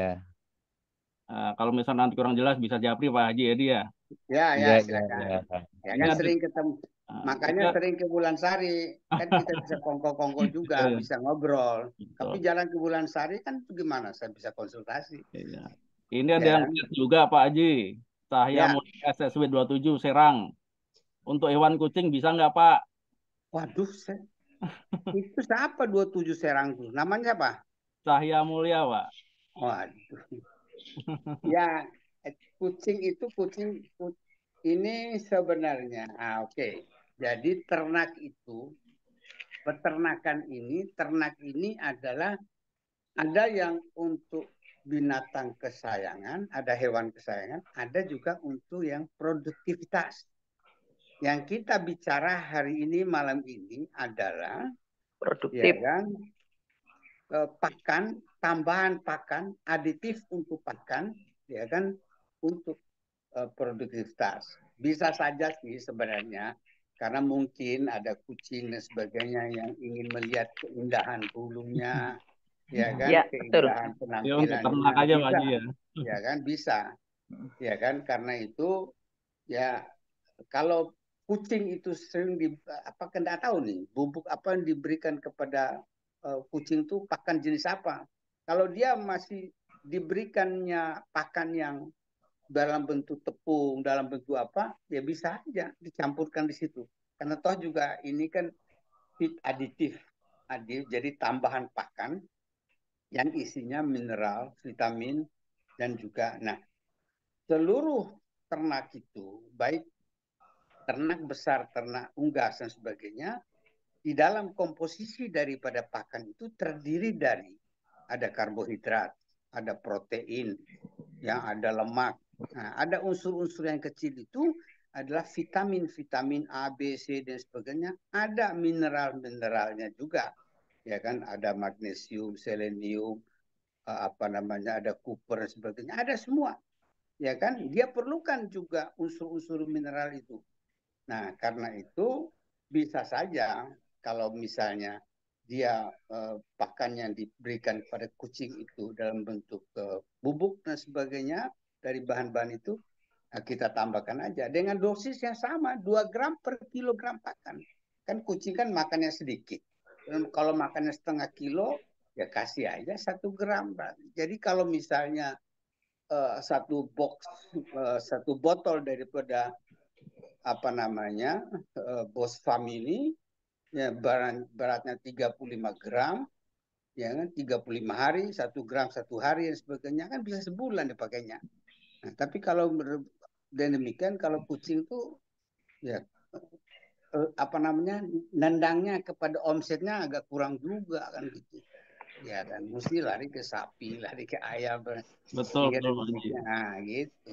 Kalau misalnya nanti kurang jelas bisa japri Pak Haji Edi ya. Ya, ya, ya, ya, silakan. ya. Ya Ini kan ada sering ketemu. Makanya kita sering ke Bulan Sari. Kan kita bisa kongkol-kongkol juga, Iya, bisa ngobrol. betul. Tapi jalan ke Bulan Sari kan gimana? Saya bisa konsultasi. Iya. Ini ada Ya yang kan? lihat juga Pak Haji. Cahaya Ya. Mulia SSW 27 Serang. Untuk hewan kucing bisa nggak Pak? Waduh, itu siapa 27 Serang tuh? Namanya apa? Cahaya Mulia Pak. Waduh. Ya, kucing itu ini sebenarnya. Oke. Jadi ternak adalah ada yang untuk binatang kesayangan, ada hewan kesayangan, ada juga untuk yang produktivitas. Yang kita bicara hari ini malam ini adalah Produktif. ya kan, pakan, tambahan pakan, aditif untuk pakan, ya kan, untuk produktivitas. Bisa saja sih sebenarnya, karena mungkin ada kucing dan sebagainya yang ingin melihat keindahan bulunya, ya kan, Ya, betul. keindahan Ya untuk ternak penampilannya, aja Pak bisa, Haji ya. ya kan, bisa, ya kan, karena itu ya kalau kucing itu sering apa tidak tahu nih bubuk apa yang diberikan kepada kucing itu pakan jenis apa. Kalau dia masih diberikannya pakan yang dalam bentuk tepung, dalam bentuk apa, ya bisa aja dicampurkan di situ. Karena toh juga ini kan feed aditif, jadi tambahan pakan yang isinya mineral, vitamin, dan juga, nah, seluruh ternak itu, baik ternak besar, ternak unggas, dan sebagainya, di dalam komposisi daripada pakan itu terdiri dari ada karbohidrat, ada protein, yang ada lemak. Nah, ada unsur-unsur yang kecil itu adalah vitamin A, B, C dan sebagainya. Ada mineral-mineralnya juga, ya kan? Ada magnesium, selenium, ada copper dan sebagainya. Ada semua, ya kan? Dia perlukan juga unsur-unsur mineral itu. Nah, karena itu bisa saja kalau misalnya dia pakan yang diberikan pada kucing itu dalam bentuk bubuk dan sebagainya dari bahan-bahan itu, kita tambahkan aja dengan dosis yang sama, 2 gram per kilogram pakan. Kan kucing kan makannya sedikit. Dan kalau makannya setengah kilo, ya kasih aja 1 gram. Jadi kalau misalnya satu botol daripada Bos Farm ini, ya beratnya 35 gram, ya kan, 35 hari, 1 gram 1 hari dan sebagainya, kan bisa sebulan dipakainya. Nah, tapi kalau dan demikian kalau kucing itu ya nendangnya kepada omsetnya agak kurang juga kan gitu, ya kan, mesti lari ke sapi, lari ke ayam, Betul, sehingga betul Pak Haji. demikian. Nah, gitu.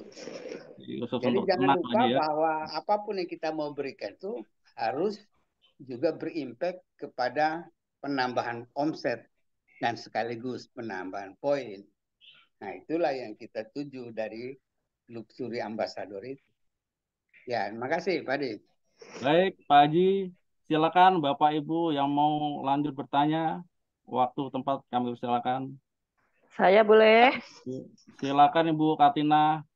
Khusus Jadi untuk jangan ternak lupa Haji ya. bahwa apapun yang kita mau berikan itu harus juga berimpact kepada penambahan omset dan sekaligus penambahan poin. Nah, itulah yang kita tuju dari Luxury Ambassador itu. Ya, terima kasih Pak Adi. Baik, Pak Haji, silakan Bapak Ibu yang mau lanjut bertanya. Waktu tempat kami silakan. Saya boleh? Silakan Ibu Katina.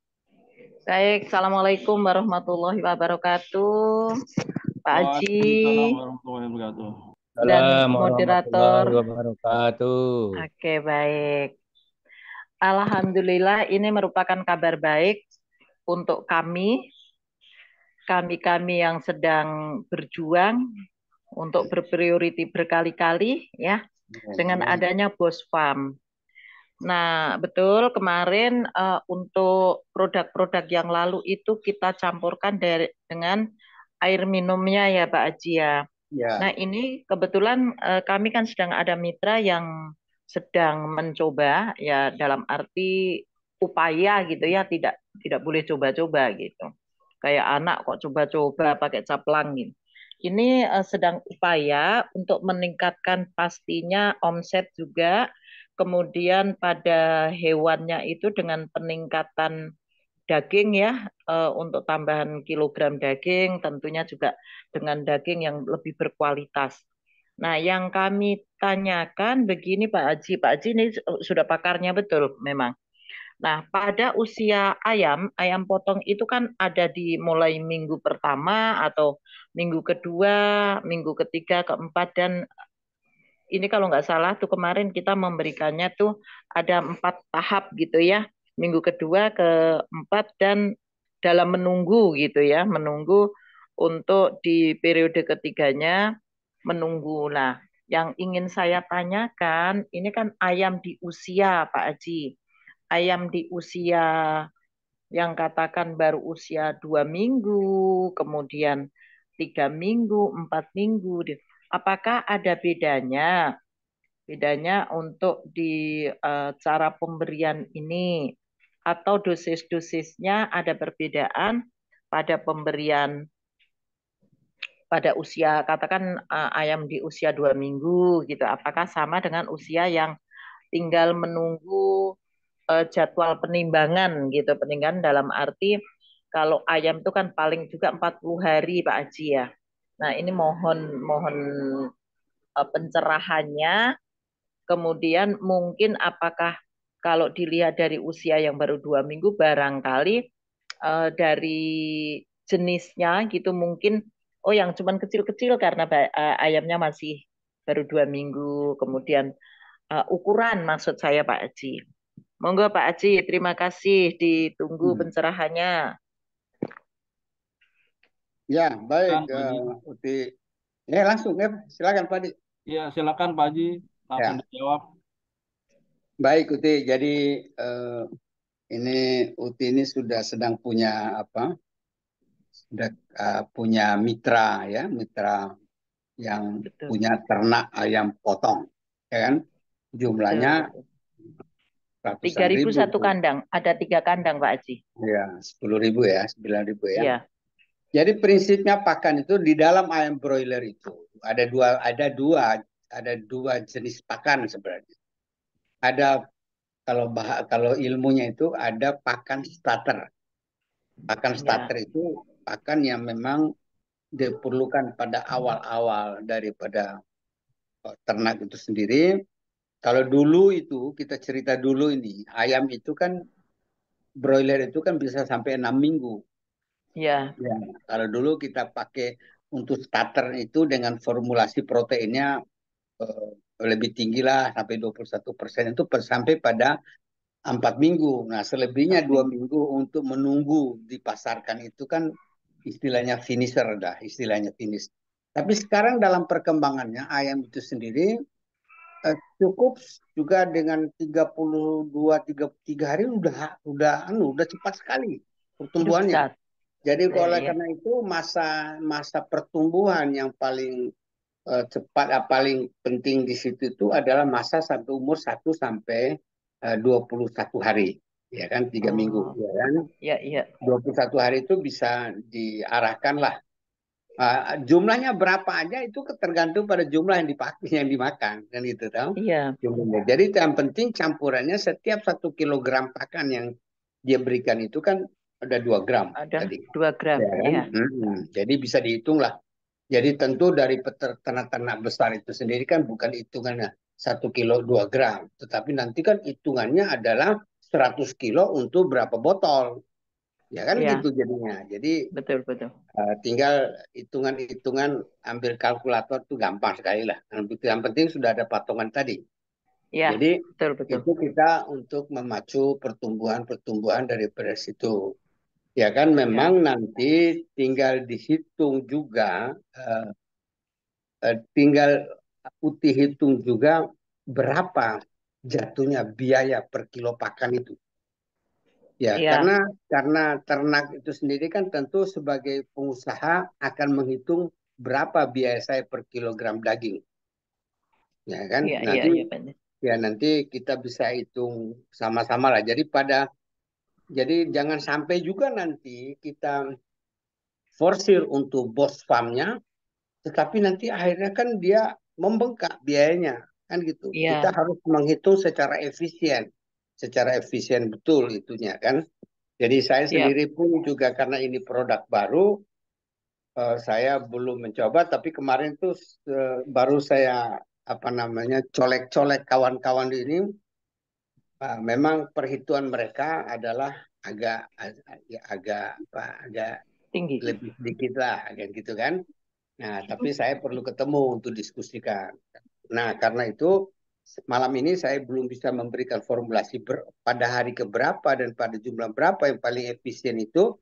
Baik, Assalamualaikum warahmatullahi wabarakatuh. Pak Haji Waalaikumsalam warahmatullahi wabarakatuh. dan Salam moderator. warahmatullahi wabarakatuh. Oke, baik. Alhamdulillah ini merupakan kabar baik untuk kami yang sedang berjuang untuk berpriority berkali-kali ya dengan adanya Bos Farm. Nah, betul kemarin untuk produk-produk yang lalu itu kita campurkan dengan air minumnya ya Pak Haji ya. Ya. Nah, ini kebetulan kami kan sedang ada mitra yang sedang mencoba ya dalam arti upaya gitu ya, tidak boleh coba-coba gitu. Kayak anak kok coba-coba pakai caplang gitu. Ini sedang upaya untuk meningkatkan pastinya omset juga, kemudian pada hewannya itu dengan peningkatan daging ya, untuk tambahan kilogram daging, tentunya juga dengan daging yang lebih berkualitas. Nah, yang kami tanyakan begini Pak Haji ini sudah pakarnya betul memang. Nah, pada usia ayam potong itu kan ada di mulai minggu pertama atau minggu kedua, minggu ketiga, keempat, dan ini kalau nggak salah tuh kemarin kita memberikannya tuh ada 4 tahap gitu ya. Minggu kedua, keempat, dan dalam menunggu gitu ya, menunggu untuk di periode ketiganya menunggu. Nah, yang ingin saya tanyakan, ini kan ayam di usia Pak Haji. Ayam di usia yang katakan baru usia 2 minggu, kemudian 3 minggu, 4 minggu. Apakah ada bedanya? Bedanya untuk di cara pemberian ini atau dosis-dosisnya ada perbedaan pada pemberian pada usia, katakan ayam di usia 2 minggu gitu. Apakah sama dengan usia yang tinggal menunggu jadwal penimbangan gitu. Penimbangan dalam arti kalau ayam itu kan paling juga 40 hari Pak Haji ya. Nah, ini mohon pencerahannya. Kemudian mungkin apakah kalau dilihat dari usia yang baru 2 minggu barangkali dari jenisnya gitu mungkin yang cuman kecil-kecil karena ayamnya masih baru 2 minggu. Kemudian ukuran maksud saya Pak Haji. Monggo Pak Haji, terima kasih, ditunggu pencerahannya. Ya, baik Silakan, Pak Haji. Uti. Ya, langsung ya, silakan Pak Adi. Ya, silakan Pak Haji, langsung dijawab. Baik Uti, jadi ini Uti ini sudah sedang punya sudah punya mitra ya, mitra yang Betul. punya ternak ayam potong, ya kan? Jumlahnya ratusan 3.000 ribu. satu kandang, ada 3 kandang Pak Haji. Ya, 10.000 ya, 9.000 ya. Iya. Jadi prinsipnya pakan itu di dalam ayam broiler itu ada dua jenis pakan sebenarnya. Ada kalau ilmunya itu ada pakan starter. Pakan Ya, starter itu pakan yang memang diperlukan pada awal-awal daripada ternak itu sendiri. Kalau dulu itu kita cerita dulu ini ayam itu kan broiler itu kan bisa sampai 6 minggu. ya, Ya, kalau dulu kita pakai untuk starter itu dengan formulasi proteinnya eh, lebih tinggi lah sampai 21% itu sampai pada 4 minggu. Nah, selebihnya 2 minggu untuk menunggu dipasarkan itu kan istilahnya finisher dah, istilahnya finish. Tapi sekarang dalam perkembangannya ayam itu sendiri cukup juga dengan 32 33 hari udah cepat sekali itu pertumbuhannya. besar. Jadi Ya, oleh ya, karena itu masa pertumbuhan yang paling cepat, paling penting di situ itu adalah masa sampai umur 1 sampai 21 hari, ya kan 3 minggu, oh, ya kan ya, ya, 21 hari itu bisa diarahkan lah. Jumlahnya berapa aja itu tergantung pada jumlah yang dimakan kan gitu tahu. iya, Jumlahnya. Jadi yang penting campurannya setiap 1 kilogram pakan yang dia berikan itu kan ada 2 gram ada tadi, 2 gram, ya kan. ya, Jadi bisa dihitung lah. Jadi tentu dari ternak-ternak besar itu sendiri kan bukan hitungannya 1 kilo 2 gram, tetapi nanti kan hitungannya adalah 100 kilo untuk berapa botol, ya kan ya, gitu jadinya. Jadi betul, betul. tinggal hitungan-hitungan ambil kalkulator tuh gampang sekali lah. Yang penting sudah ada patongan tadi. Ya, Jadi betul, betul. itu kita untuk memacu pertumbuhan dari situ. Ya kan Ya, memang nanti tinggal dihitung juga, tinggal putih hitung juga berapa jatuhnya biaya per kilo pakan itu. Ya, ya, karena ternak itu sendiri kan tentu sebagai pengusaha akan menghitung berapa biaya saya per kilogram daging. Ya kan? ya, ya, Nanti ya, benar. nanti kita bisa hitung sama-sama lah. Jadi jangan sampai juga nanti kita forsir untuk bos farmnya, tetapi nanti akhirnya kan dia membengkak biayanya, kan gitu. Kita Ya, harus menghitung secara efisien betul itunya kan. Jadi saya ya, sendiri pun juga karena ini produk baru, saya belum mencoba, tapi kemarin tuh baru saya apa namanya colek-colek kawan-kawan ini, memang perhitungan mereka adalah agak agak tinggi. lebih sedikit lah, agak gitu kan. Nah, tapi saya perlu ketemu untuk diskusikan. Nah, karena itu malam ini saya belum bisa memberikan formulasi pada hari keberapa dan pada jumlah berapa yang paling efisien itu,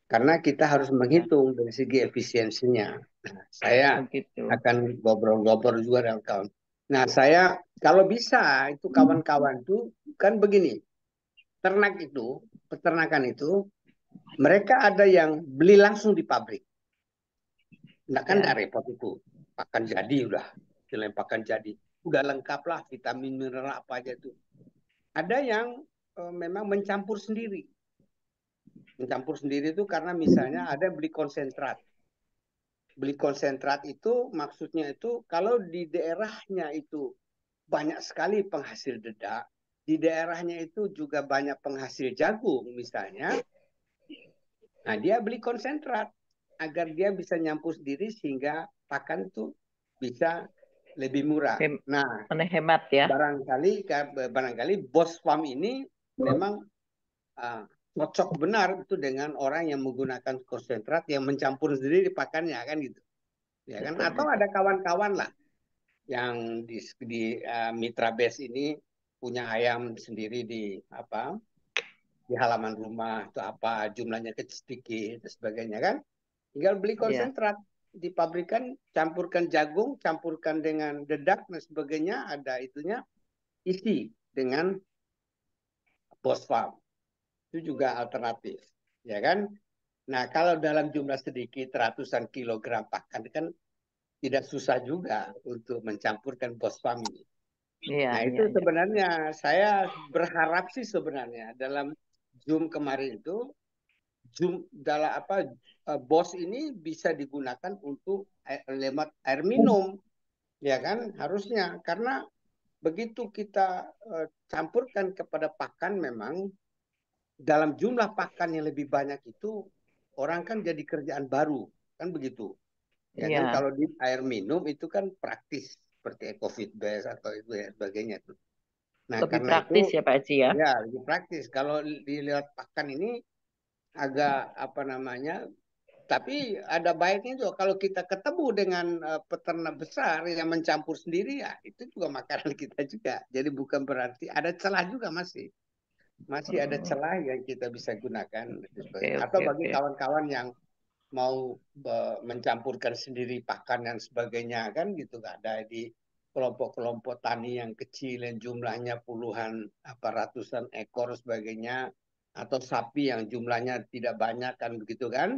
karena kita harus Ya, menghitung dari segi efisiensinya. Nah, saya begitu. akan ngobrol-ngobrol juga dengan kawan. Nah, saya kalau bisa itu kawan-kawan itu kan begini, peternakan itu, mereka ada yang beli langsung di pabrik. Nah kan Ya, nggak repot itu, pakan jadi udah, selain pakan jadi, udah lengkap lah vitamin mineral apa aja tuh. Ada yang memang mencampur sendiri. Mencampur sendiri itu karena misalnya ada beli konsentrat. Beli konsentrat itu maksudnya itu kalau di daerahnya itu banyak sekali penghasil dedak, di daerahnya itu juga banyak penghasil jagung misalnya, nah dia beli konsentrat agar dia bisa nyampur sendiri sehingga pakan itu bisa lebih murah. Hem- Nah, hemat ya. barangkali bos farm ini memang cocok benar itu dengan orang yang menggunakan konsentrat yang mencampur sendiri di pakannya kan gitu. Ya kan? Betul, Atau betul. ada kawan-kawan lah yang di Mitra Base ini punya ayam sendiri di halaman rumah atau apa jumlahnya kecil sedikit dan sebagainya kan. Tinggal beli Ya, konsentrat di pabrikan, campurkan jagung, campurkan dengan dedak dan sebagainya, ada itunya, isi dengan Bos Farm. Itu juga alternatif, ya kan? Nah, kalau dalam jumlah sedikit ratusan kilogram pakan kan tidak susah juga untuk mencampurkan Bos Farm ini. ya, Nah, ya, itu ya. sebenarnya saya berharap sih sebenarnya dalam Zoom kemarin itu dalam BOS ini bisa digunakan untuk lewat air minum, ya kan? Harusnya karena begitu kita campurkan kepada pakan, memang dalam jumlah pakan yang lebih banyak itu orang kan jadi kerjaan baru, kan begitu. Ya kan, Iya, kalau di air minum itu kan praktis seperti EcoFitBase atau itu ya sebagainya itu. Nah, lebih karena praktis itu ya Pak Haji ya. ya lebih praktis. Kalau dilihat pakan ini agak apa namanya, tapi ada baiknya juga kalau kita ketemu dengan peternak besar yang mencampur sendiri, ya itu juga makanan kita juga. Jadi bukan berarti ada celah juga, masih ada celah yang kita bisa gunakan. Oke, Atau oke, bagi oke. kawan-kawan yang mau mencampurkan sendiri pakan dan sebagainya, kan gitu, ada di kelompok-kelompok tani yang kecil yang jumlahnya puluhan ratusan ekor sebagainya, atau sapi yang jumlahnya tidak banyak, kan begitu kan,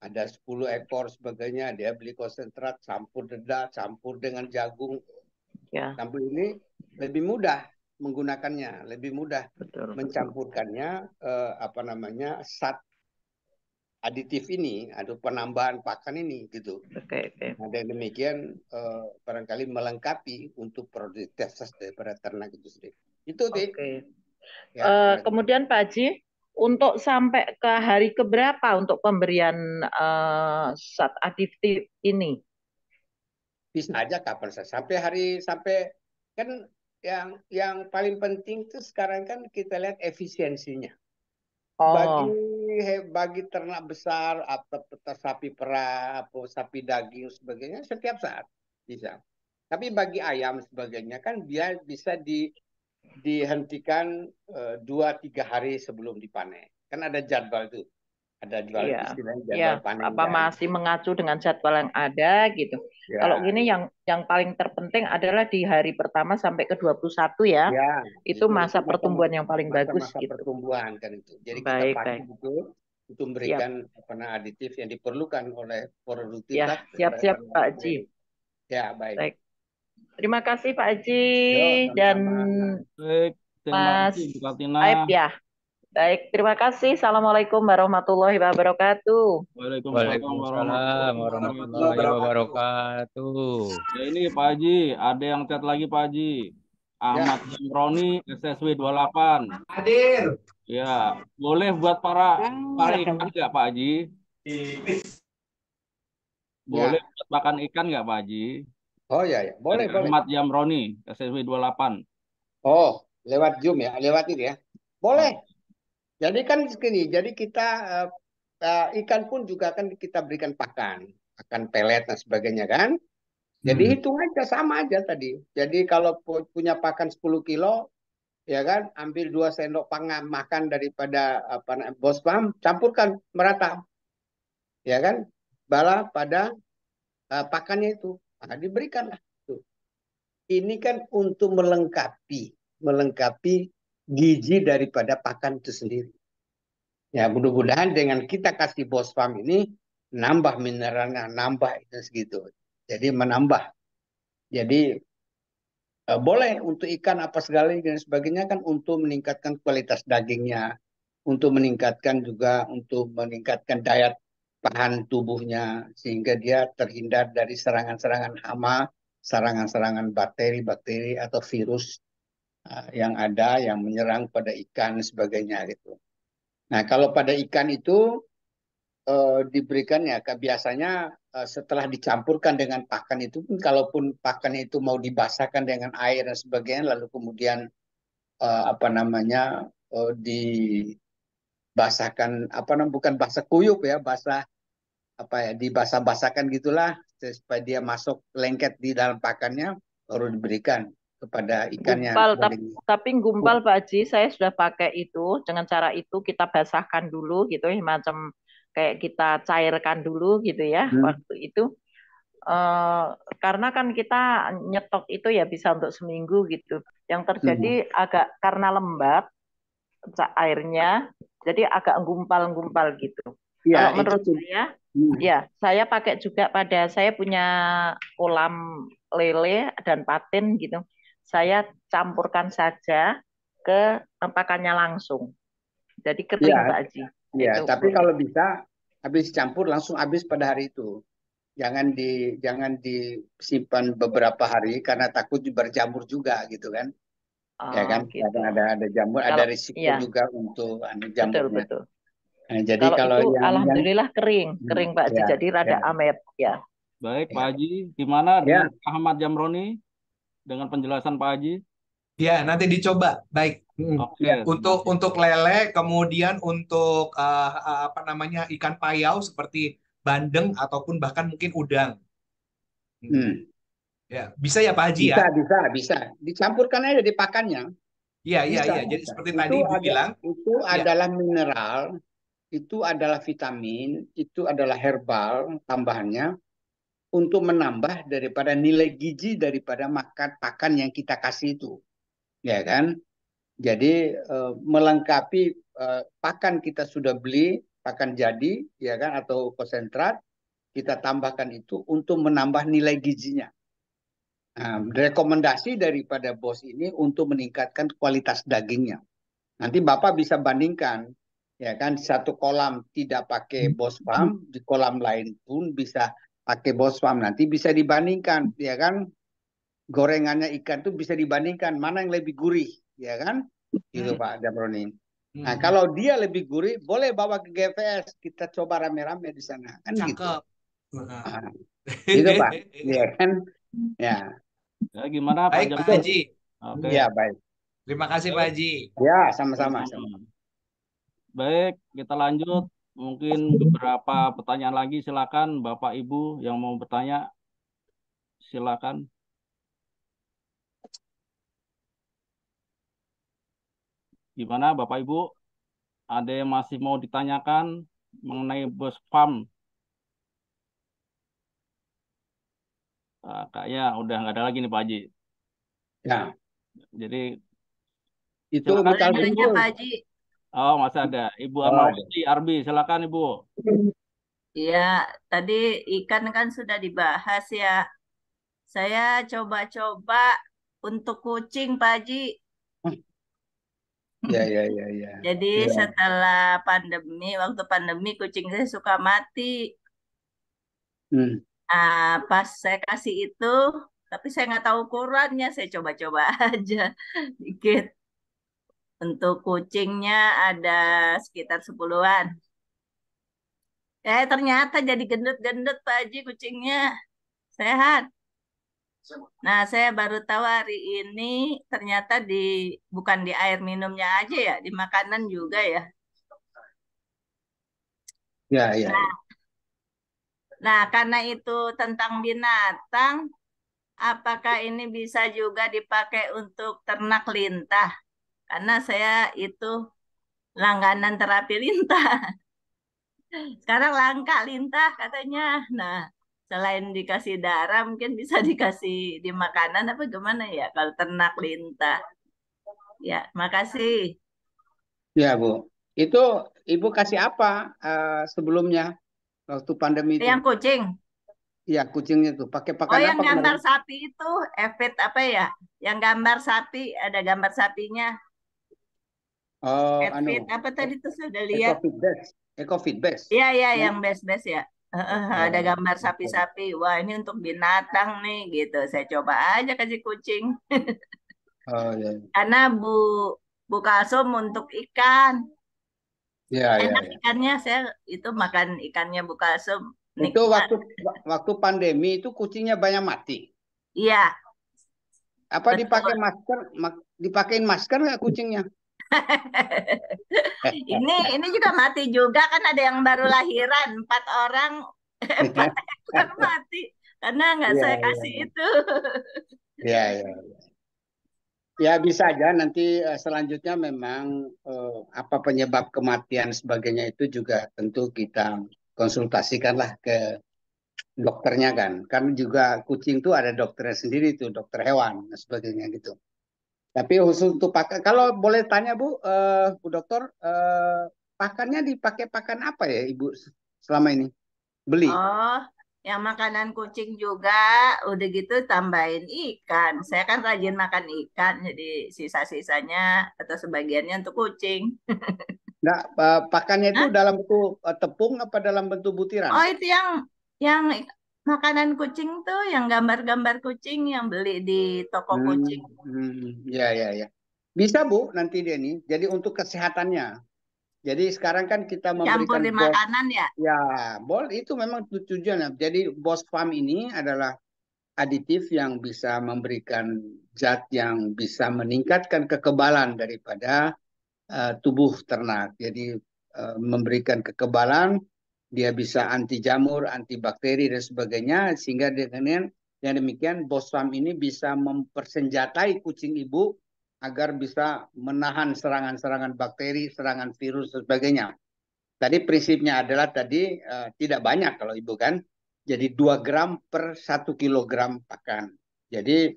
ada 10 ekor sebagainya, dia beli konsentrat campur dedak, campur dengan jagung, Ya, campur ini lebih mudah menggunakannya, lebih mudah betul, betul. mencampurkannya zat aditif ini, ada penambahan pakan ini gitu. Oke, oke. Nah, dan demikian barangkali melengkapi untuk produktivitas daripada ternak itu sendiri. Itu Tik. Oke. Ya, Kemudian Pak Haji, untuk sampai ke hari keberapa untuk pemberian zat aditif ini? bisa aja kapan saja. Sampai kan yang paling penting itu sekarang kan kita lihat efisiensinya. Oh, Bagi ternak besar atau sapi perah atau sapi daging sebagainya setiap saat bisa. Tapi bagi ayam sebagainya kan dia bisa dihentikan 2-3 hari sebelum dipanen. Kan ada jadwal itu. Ada iya. istilahnya Ya, jadwal panen apa kan. masih mengacu dengan jadwal yang ada gitu. Kalau Ya, gini yang paling terpenting adalah di hari pertama sampai ke 21 ya. ya, Itu masa pertumbuhan yang paling bagus masa gitu. pertumbuhan kan itu. Jadi kita Baik, pakai baik. betul untuk Siap. memberikan aditif yang diperlukan oleh Ya, produktivitas siap-siap ternak Pak itu Haji. sendiri. Ya, baik. Baik. Terima kasih Pak Haji Yo, dan sama-sama. Baik, terima Mas kasih Bu Katina. Aib ya. Baik, terima kasih. Assalamualaikum warahmatullahi wabarakatuh. Waalaikumsalam Waalaikumsalam warahmatullahi warahmatullahi wabarakatuh. wabarakatuh. Ya ini Pak Haji, ada yang chat lagi Pak Haji. Ahmad Jamroni, SSW 28. Hadir. Ya, boleh buat para ikan nggak Pak Haji? Boleh Ya. buat makan ikan nggak Pak Haji? Oh ya, boleh, Dari boleh. Ahmad Jamroni, SSW 28. Oh, lewat Zoom ya, lewat ini ya. Boleh. Jadi kan segini, jadi kita ikan pun juga kan kita berikan pakan pelet dan sebagainya kan. Jadi hitung aja sama aja tadi. Jadi kalau punya pakan 10 kilo, ya kan, ambil 2 sendok makan daripada bos pam, campurkan merata, ya kan, bala pada pakannya itu, nah, diberikanlah. Tuh. Ini kan untuk melengkapi gizi daripada pakan itu sendiri. Ya, mudah-mudahan dengan kita kasih bos farm ini nambah mineralnya, nambah itu segitu. Jadi menambah. Jadi boleh untuk ikan apa segala dan sebagainya kan untuk meningkatkan kualitas dagingnya, untuk meningkatkan daya tahan tubuhnya sehingga dia terhindar dari serangan-serangan hama, serangan-serangan bakteri-bakteri atau virus yang ada yang menyerang pada ikan dan sebagainya gitu. Nah, kalau pada ikan itu diberikan ya biasanya setelah dicampurkan dengan pakan itu pun, kalaupun pakan itu mau dibasahkan dengan air dan sebagainya, lalu kemudian dibasahkan bukan basah kuyup ya, dibasah-basahkan gitulah supaya dia masuk lengket di dalam pakannya, baru diberikan kepada ikannya. Gumpal, tapi gumpal Pak Haji, saya sudah pakai itu. Dengan cara itu kita basahkan dulu gitu, macam kayak kita cairkan dulu gitu ya waktu itu. Karena kan kita nyetok itu ya bisa untuk seminggu gitu. Yang terjadi agak karena lembab airnya, jadi agak gumpal-gumpal gitu. Ya, kalau menurut saya, ya saya pakai juga saya punya kolam lele dan patin gitu. Saya campurkan saja ke pakannya langsung. Jadi kering Pak Haji. Ya, Itu tapi boleh. kalau bisa habis campur langsung habis pada hari itu. Jangan disimpan beberapa hari karena takut berjamur juga gitu kan. Ya Oh kan? gitu. Ada jamur, ada Kalau risiko ya juga untuk betul jamurnya. betul. Nah, jadi Kalau kalau itu yang alhamdulillah kering Pak Haji. ya, Jadi rada ya, amet ya. Baik, Pak ya, Haji, gimana ya, dengan Pak Ahmad Jamroni dengan penjelasan Pak Haji? Ya, nanti dicoba. Baik. Oke, ya. terima kasih. Untuk lele, kemudian untuk apa namanya ikan payau seperti bandeng ataupun bahkan mungkin udang. Hmm. Ya, bisa ya Pak Haji ya? Bisa. Dicampurkan aja di pakannya. Iya. Bisa. Jadi seperti Itu tadi Ibu bilang, itu ya, adalah mineral, itu adalah vitamin, itu adalah herbal tambahannya untuk menambah daripada nilai gizi daripada makan pakan yang kita kasih itu, ya kan? Jadi melengkapi pakan kita sudah beli pakan jadi, ya kan, atau konsentrat kita tambahkan itu untuk menambah nilai gizinya. Nah, rekomendasi daripada bos ini untuk meningkatkan kualitas dagingnya. Nanti Bapak bisa bandingkan, ya kan, satu kolam tidak pakai Bos Farm, di kolam lain pun bisa pakai Bos Farm. Nanti bisa dibandingkan, ya kan, gorengannya ikan itu bisa dibandingkan mana yang lebih gurih, ya kan, gitu Pak Jamroni. Nah, kalau dia lebih gurih, boleh bawa ke GVS, kita coba rame-rame di sana, kan gitu. cakep. Nah, gitu Pak, ya kan, ya. Ya, gimana Pak Baik Pak Jamroni? Haji. Oke. Ya, baik. Terima kasih Pak Haji. Ya, sama-sama. Baik, kita lanjut. Mungkin beberapa pertanyaan lagi. Silakan Bapak Ibu yang mau bertanya. Silakan. Gimana Bapak Ibu? Ada yang masih mau ditanyakan mengenai Bos Farm? Kayaknya udah nggak ada lagi nih Pak Haji. Ya, Jadi itu silakan Butal Ibu. Nanya Pak Haji. Oh, masih ada. Ibu Oh, Amawati Arbi, silakan Ibu. Iya, tadi ikan kan sudah dibahas ya. Saya coba-coba untuk kucing, Pak Haji. ya. Jadi Ya. setelah waktu pandemi kucing saya suka mati. Hmm. Nah, pas saya kasih itu, tapi saya nggak tahu ukurannya, saya coba-coba aja dikit. Untuk kucingnya ada sekitar 10-an. Ternyata jadi gendut-gendut Pak Haji kucingnya. Sehat. Nah, saya baru tahu hari ini ternyata bukan di air minumnya aja ya, di makanan juga ya. Ya. Nah, karena itu tentang binatang, apakah ini bisa juga dipakai untuk ternak lintah? Karena saya itu langganan terapi lintah. Sekarang langka lintah katanya. Nah, selain dikasih darah, mungkin bisa dikasih di makanan apa gimana ya kalau ternak lintah. Ya, makasih. Ya, Bu. Itu Ibu kasih apa sebelumnya waktu pandemi itu? Yang kucing. Ya, kucingnya tuh pakai Oh, pakan yang apa gambar kemarin? sapi itu, efit apa ya? Yang gambar sapi, ada gambar sapinya. Oh, Efit apa tadi tuh sudah lihat? Ecofit Best. Iya, iya, yang best-best ya. Ada Oh, gambar sapi-sapi. Wah, ini untuk binatang nih, gitu. Saya coba aja kasih kucing. ya. Karena Bu Kalsum untuk ikan. Ya. Enak ikannya, saya itu makan ikannya Bu Kalsum. Itu Nikmat. waktu pandemi itu kucingnya banyak mati. Iya, Apa betul. dipakai masker? Dipakein masker nggak kucingnya? Ini juga mati juga kan ada yang baru lahiran 4 orang 4 ekor mati karena nggak Iya, saya iya. kasih itu. Ya. Ya, bisa aja nanti selanjutnya memang apa penyebab kematian sebagainya itu juga tentu kita konsultasikanlah ke dokternya kan. Kan juga kucing tuh ada dokternya sendiri tuh, dokter hewan dan sebagainya gitu. Tapi khusus untuk pakan, kalau boleh tanya Bu, Bu Dokter, pakannya dipakai pakan apa ya Ibu selama ini? Beli? Oh, yang makanan kucing juga udah gitu tambahin ikan. Saya kan rajin makan ikan jadi sisa-sisanya atau sebagiannya untuk kucing. Nah, pakannya itu Hah? dalam bentuk tepung apa dalam bentuk butiran? Oh, itu yang makanan kucing tuh, yang gambar-gambar kucing yang beli di toko kucing. Ya, ya, ya. Bisa, Bu, nanti dia nih. Jadi untuk kesehatannya. Jadi sekarang kan kita Campur memberikan di bos, makanan ya. ya, itu memang tujuannya. Jadi Bos Farm ini adalah aditif yang bisa memberikan zat yang bisa meningkatkan kekebalan daripada tubuh ternak. Jadi memberikan kekebalan, dia bisa anti jamur, anti bakteri dan sebagainya, sehingga dengan yang demikian Bos Farm ini bisa mempersenjatai kucing ibu agar bisa menahan serangan-serangan bakteri, serangan virus dan sebagainya. Tadi prinsipnya adalah tadi tidak banyak kalau ibu kan, jadi 2 gram per 1 kilogram pakan. Jadi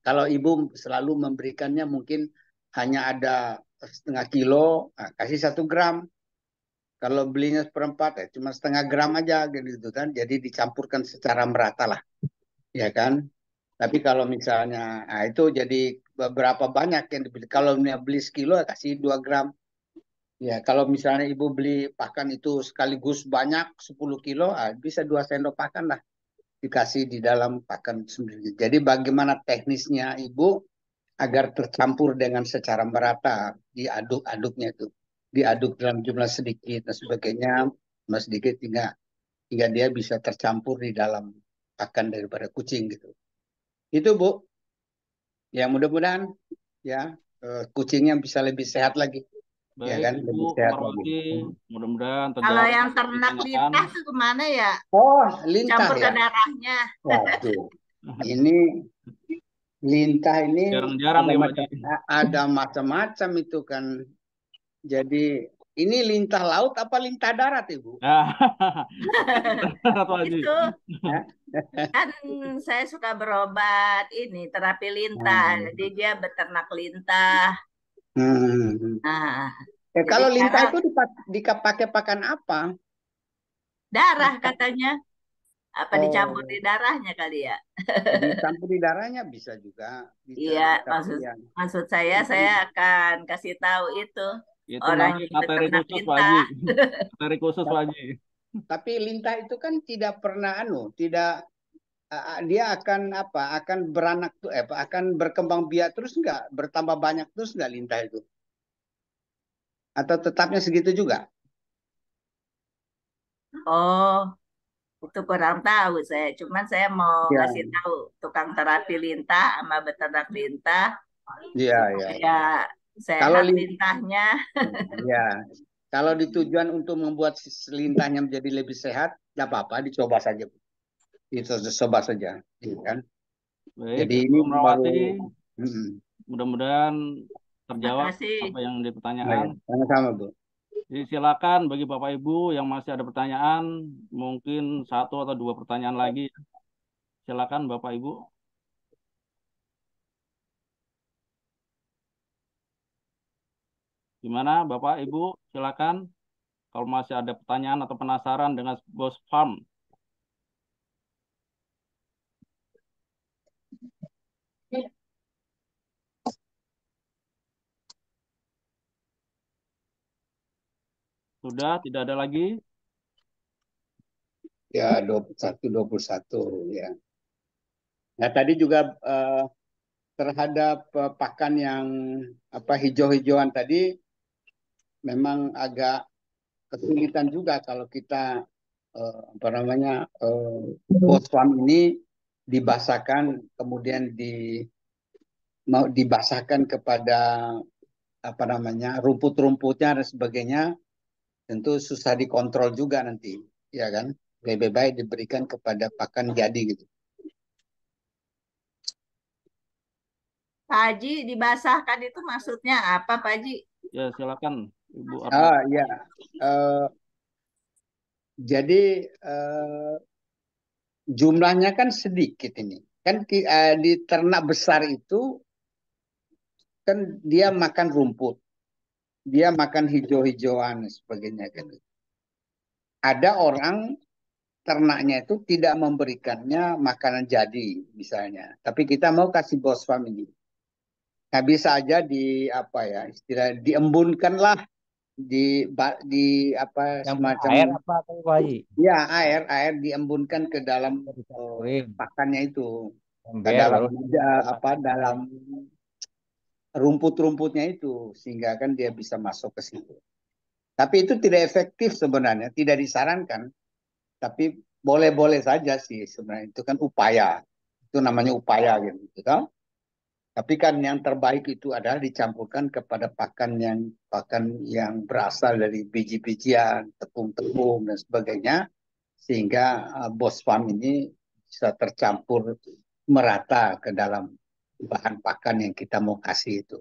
kalau ibu selalu memberikannya mungkin hanya ada setengah kilo, kasih 1 gram. Kalau belinya seperempat, ya cuma setengah gram aja gitu kan. Jadi dicampurkan secara merata lah, ya kan. Tapi kalau misalnya, itu jadi beberapa banyak yang dibeli. Kalau beli sekilo, kasih 2 gram. Ya, kalau misalnya ibu beli pakan itu sekaligus banyak 10 kilo, bisa 2 sendok pakan lah dikasih di dalam pakan sendiri. Jadi bagaimana teknisnya ibu agar tercampur dengan secara merata, diaduk-aduknya itu, diaduk dalam jumlah sedikit dan sebagainya, jumlah sedikit hingga dia bisa tercampur di dalam pakan daripada kucing gitu. Itu Bu, ya mudah-mudahan ya kucingnya bisa lebih sehat lagi, ya Baik, kan, Ibu lebih sehat lagi. Marwati, mudah-mudahan Kalau terjawab yang apa yang ternak ditanyakan. lintah tuh kemana ya? Oh, lintah Campur ke ya. darahnya. Waduh, ini lintah ini Jarang-jarang nih, Pak Ji. ada macam-macam itu kan. Jadi ini lintah laut apa lintah darat, Ibu? Pak Ji. Itu kan saya suka berobat ini terapi lintah. Jadi dia beternak lintah. Nah, Kalau jadi lintah sekarang itu dipakai pakan apa? darah katanya. Apa dicampur di Oh, darahnya kali ya? dicampur di darahnya bisa juga. Bisa, Iya, tapi ya. maksud saya akan kasih tahu itu Itu orang nanti yang materi beternak khusus, Pak lintah. Haji. Materi khusus, Pak Haji. Tapi lintah itu kan tidak pernah tidak dia akan apa? Akan beranak tuh akan berkembang biak terus nggak? Bertambah banyak terus nggak lintah itu? Atau tetapnya segitu juga? Oh, itu kurang tahu saya. Cuman saya mau Ya, ngasih tahu tukang terapi lintah sama beternak lintah iya, iya. supaya Kalau sehat lintahnya. ya, kalau ditujuan untuk membuat lintahnya menjadi lebih sehat, tidak apa-apa, dicoba saja. Dicoba saja, ya kan? Baik, Jadi Ibu ini baru. Marwati, mudah-mudahan terjawab Makasih. apa yang Oh, dipertanyakan. ya. Sama-sama, Bu. Jadi silakan bagi Bapak Ibu yang masih ada pertanyaan, mungkin 1 atau 2 pertanyaan lagi. Silakan Bapak Ibu. Gimana Bapak Ibu? Silakan kalau masih ada pertanyaan atau penasaran dengan Bos Farm. Sudah tidak ada lagi? Ya, 21 ya. Nah, tadi juga terhadap pakan yang hijau-hijauan tadi memang agak kesulitan juga kalau kita Bos Farm ini dibasahkan kemudian mau dibasahkan kepada rumput-rumputnya dan sebagainya, tentu susah dikontrol juga nanti, ya kan? Lebih baik diberikan kepada pakan jadi gitu. Pak Haji, dibasahkan itu maksudnya apa, Pak Haji? Ya, silakan Ibu Ya. Jadi jumlahnya kan sedikit ini. Kan di ternak besar itu kan dia makan rumput, dia makan hijau-hijauan dan sebagainya kan. Ada orang ternaknya itu tidak memberikannya makanan jadi misalnya, tapi kita mau kasih Bos Farm ini. Nah, bisa aja istilah diembunkanlah di apa Campur air semacam apa tuh Pak Haji? ya air diembunkan ke dalam Dicampurin pakannya itu, ke ember dalam baru apa dalam rumput-rumputnya itu, sehingga kan dia bisa masuk ke situ. Tapi itu tidak efektif sebenarnya, tidak disarankan. Tapi boleh-boleh saja sih sebenarnya, itu kan upaya, itu namanya upaya gitu kan. Tapi kan yang terbaik itu adalah dicampurkan kepada pakan yang berasal dari biji-bijian, tepung-tepung dan sebagainya, sehingga bos farm ini bisa tercampur merata ke dalam bahan pakan yang kita mau kasih itu.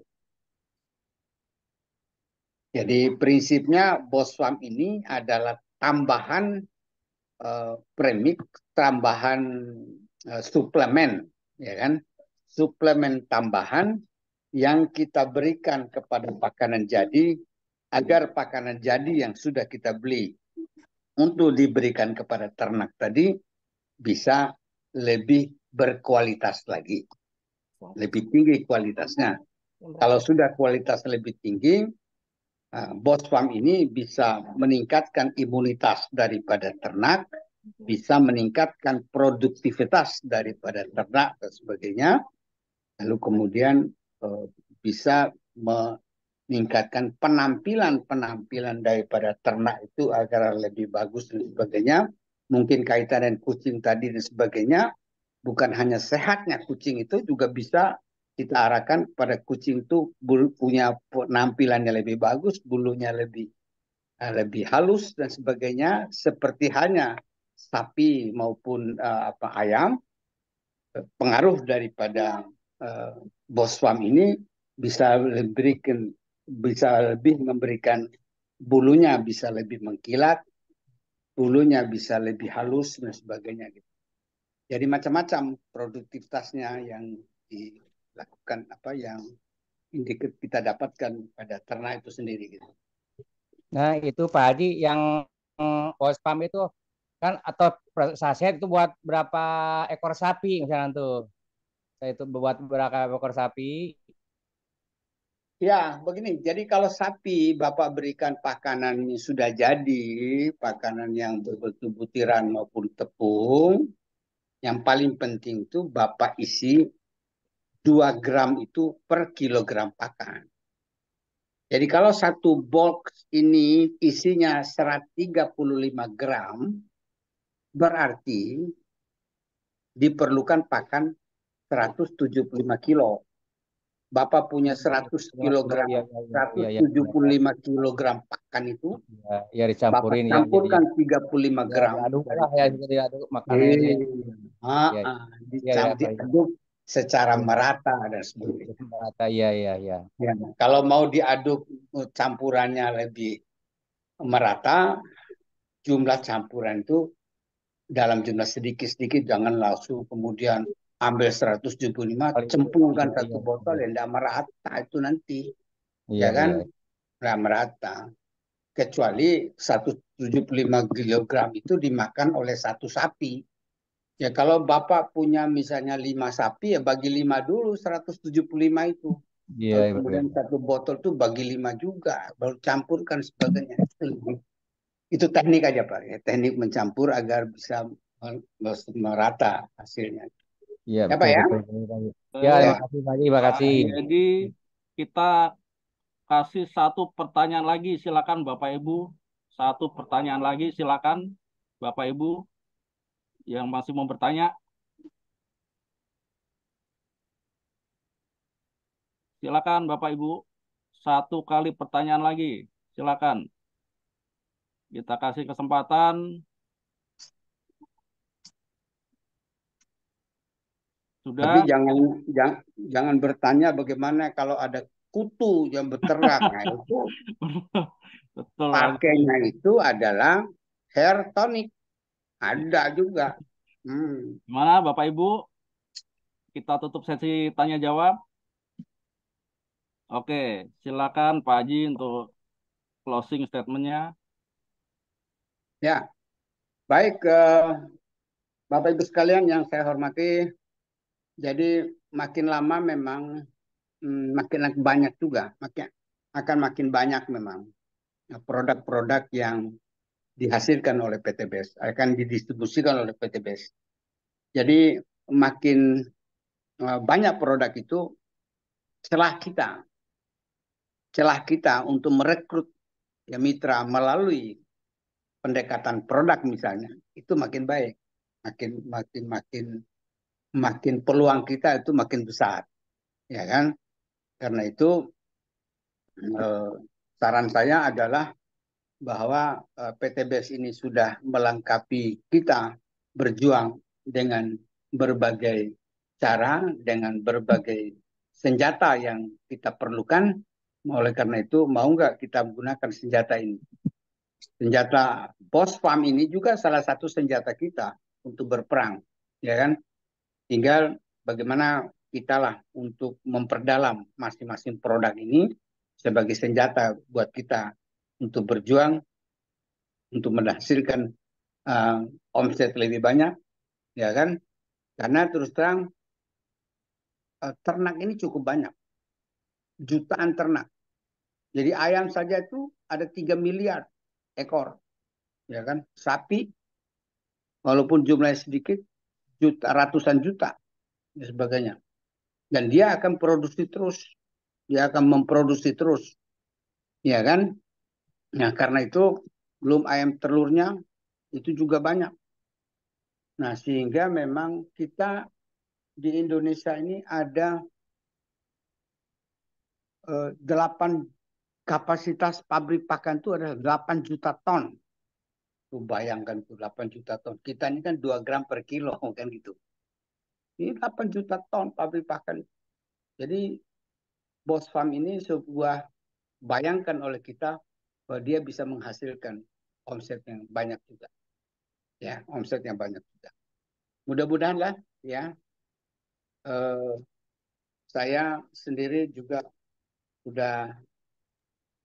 Jadi prinsipnya bos farm ini adalah tambahan premix, tambahan suplemen, ya kan? Suplemen tambahan yang kita berikan kepada pakanan jadi, agar pakanan jadi yang sudah kita beli untuk diberikan kepada ternak tadi bisa lebih berkualitas lagi, lebih tinggi kualitasnya. Kalau sudah kualitas lebih tinggi, bos farm ini bisa meningkatkan imunitas daripada ternak, bisa meningkatkan produktivitas daripada ternak dan sebagainya, lalu kemudian bisa meningkatkan penampilan daripada ternak itu agar lebih bagus dan sebagainya. Mungkin kaitan dengan kucing tadi dan sebagainya, bukan hanya sehatnya kucing itu, juga bisa kita arahkan pada kucing itu punya penampilannya lebih bagus, bulunya lebih halus dan sebagainya, seperti halnya sapi maupun ayam. Pengaruh daripada bos farm ini bisa lebih memberikan bulunya bisa lebih mengkilat, bulunya bisa lebih halus dan sebagainya gitu. Jadi macam-macam produktivitasnya yang dilakukan, yang kita dapatkan pada ternak itu sendiri gitu. Nah, itu Pak Haji yang bos farm itu kan atau saset itu buat berapa ekor sapi misalnya tuh. Saya itu buat berapa ekor sapi. Ya, begini. Jadi kalau sapi Bapak berikan pakanan yang sudah jadi, pakanan yang berbentuk butiran maupun tepung, yang paling penting itu Bapak isi 2 gram itu per kilogram pakan. Jadi kalau satu box ini isinya 135 gram, berarti diperlukan pakan 175 kilo. Bapak punya 100 kilogram, 175 kilogram pakan itu, ya Bapak dicampurin campurkan 35 gram. Diaduk lah ya, diaduk makanannya. Diaduk secara merata dan sebagainya. Merata, iya. Ya, kalau mau diaduk campurannya lebih merata, jumlah campuran itu dalam jumlah sedikit-sedikit, jangan langsung kemudian ambil 175, cemplungkan satu botol, ya tidak merata itu nanti. Ya kan? Tidak merata. Kecuali 175 kilogram itu dimakan oleh satu sapi. Ya kalau Bapak punya misalnya 5 sapi, ya bagi 5 dulu 175 itu. Kemudian satu botol itu bagi 5 juga, baru campurkan sebagainya. Itu teknik aja Pak, ya. Teknik mencampur agar bisa merata hasilnya. Iya, ya Pak ya. Ya, terima kasih. Jadi kita kasih satu pertanyaan lagi, silakan Bapak Ibu. Satu pertanyaan lagi, silakan Bapak Ibu yang masih mau bertanya. Silakan Bapak Ibu, satu kali pertanyaan lagi, silakan. Kita kasih kesempatan. Sudah. Tapi jangan bertanya bagaimana kalau ada kutu yang berterang. Nah, itu betul. Pakainya itu adalah hair tonic. Ada juga. Gimana Bapak Ibu? Kita tutup sesi tanya jawab. Oke, silakan Pak Haji untuk closing statement-nya. Ya, baik Bapak Ibu sekalian yang saya hormati. Jadi makin lama memang makin banyak juga, akan makin banyak memang produk-produk yang dihasilkan oleh PTBS, akan didistribusikan oleh PTBS. Jadi makin banyak produk itu, celah kita untuk merekrut ya mitra melalui pendekatan produk misalnya, itu makin baik, makin peluang kita itu makin besar, ya kan? Karena itu saran saya adalah bahwa PTBS ini sudah melengkapi kita berjuang dengan berbagai cara, dengan berbagai senjata yang kita perlukan. Oleh karena itu, mau nggak kita menggunakan senjata ini? Senjata BOSFAM ini juga salah satu senjata kita untuk berperang, ya kan? Tinggal bagaimana kita lah untuk memperdalam masing-masing produk ini sebagai senjata buat kita untuk berjuang, untuk menghasilkan omset lebih banyak, ya kan? Karena terus terang ternak ini cukup banyak, jutaan ternak. Jadi ayam saja itu ada 3 miliar ekor, ya kan? Sapi, walaupun jumlahnya sedikit, ratusan juta dan sebagainya. Dan dia akan produksi terus, dia akan memproduksi terus, ya kan? Nah, karena itu belum ayam telurnya itu juga banyak. Nah, sehingga memang kita di Indonesia ini ada 8 kapasitas pabrik pakan itu adalah 8 juta ton. Tuh bayangkan tuh 8 juta ton. Kita ini kan 2 gram per kilo kan gitu. Ini 8 juta ton pabrik pakan. Jadi BOSFAM ini sebuah bayangkan oleh kita bahwa dia bisa menghasilkan omset yang banyak juga. Ya, omset yang banyak juga. Mudah-mudahan lah ya. Saya sendiri juga sudah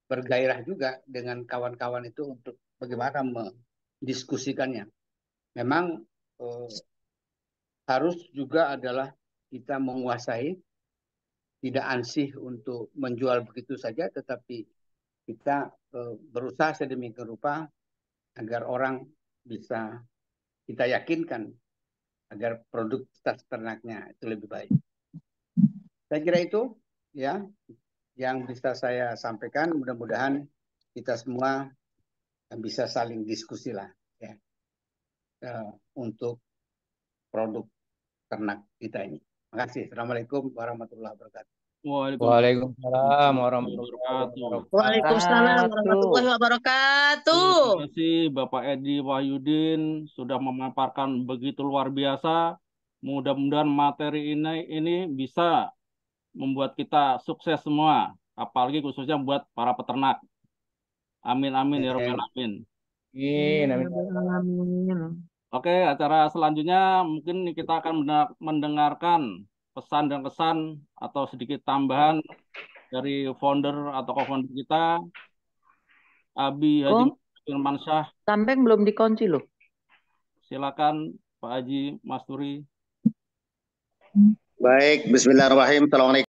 bergairah juga dengan kawan-kawan itu untuk bagaimana mendiskusikannya. Memang harus juga adalah kita menguasai, tidak ansih untuk menjual begitu saja, tetapi kita berusaha sedemikian rupa agar orang bisa kita yakinkan agar produktivitas ternaknya itu lebih baik. Saya kira itu ya yang bisa saya sampaikan. Mudah-mudahan kita semua bisa saling diskusi lah ya untuk produk ternak kita ini. Terima kasih. Assalamualaikum warahmatullahi wabarakatuh. Waalaikumsalam warahmatullahi wabarakatuh. Waalaikumsalam warahmatullahi wabarakatuh. Terima kasih Bapak Edi Wahyudin sudah memaparkan begitu luar biasa. Mudah-mudahan materi ini bisa membuat kita sukses semua, apalagi khususnya buat para peternak. Amin amin ya rabbal alamin. Amin. Oke, acara selanjutnya mungkin kita akan mendengarkan pesan dan kesan atau sedikit tambahan dari founder atau co-founder kita, Abi Haji Firmansyah. Sampeng belum dikunci loh. Silakan Pak Haji Masturi. Baik, bismillahirrahmanirrahim. Assalamualaikum.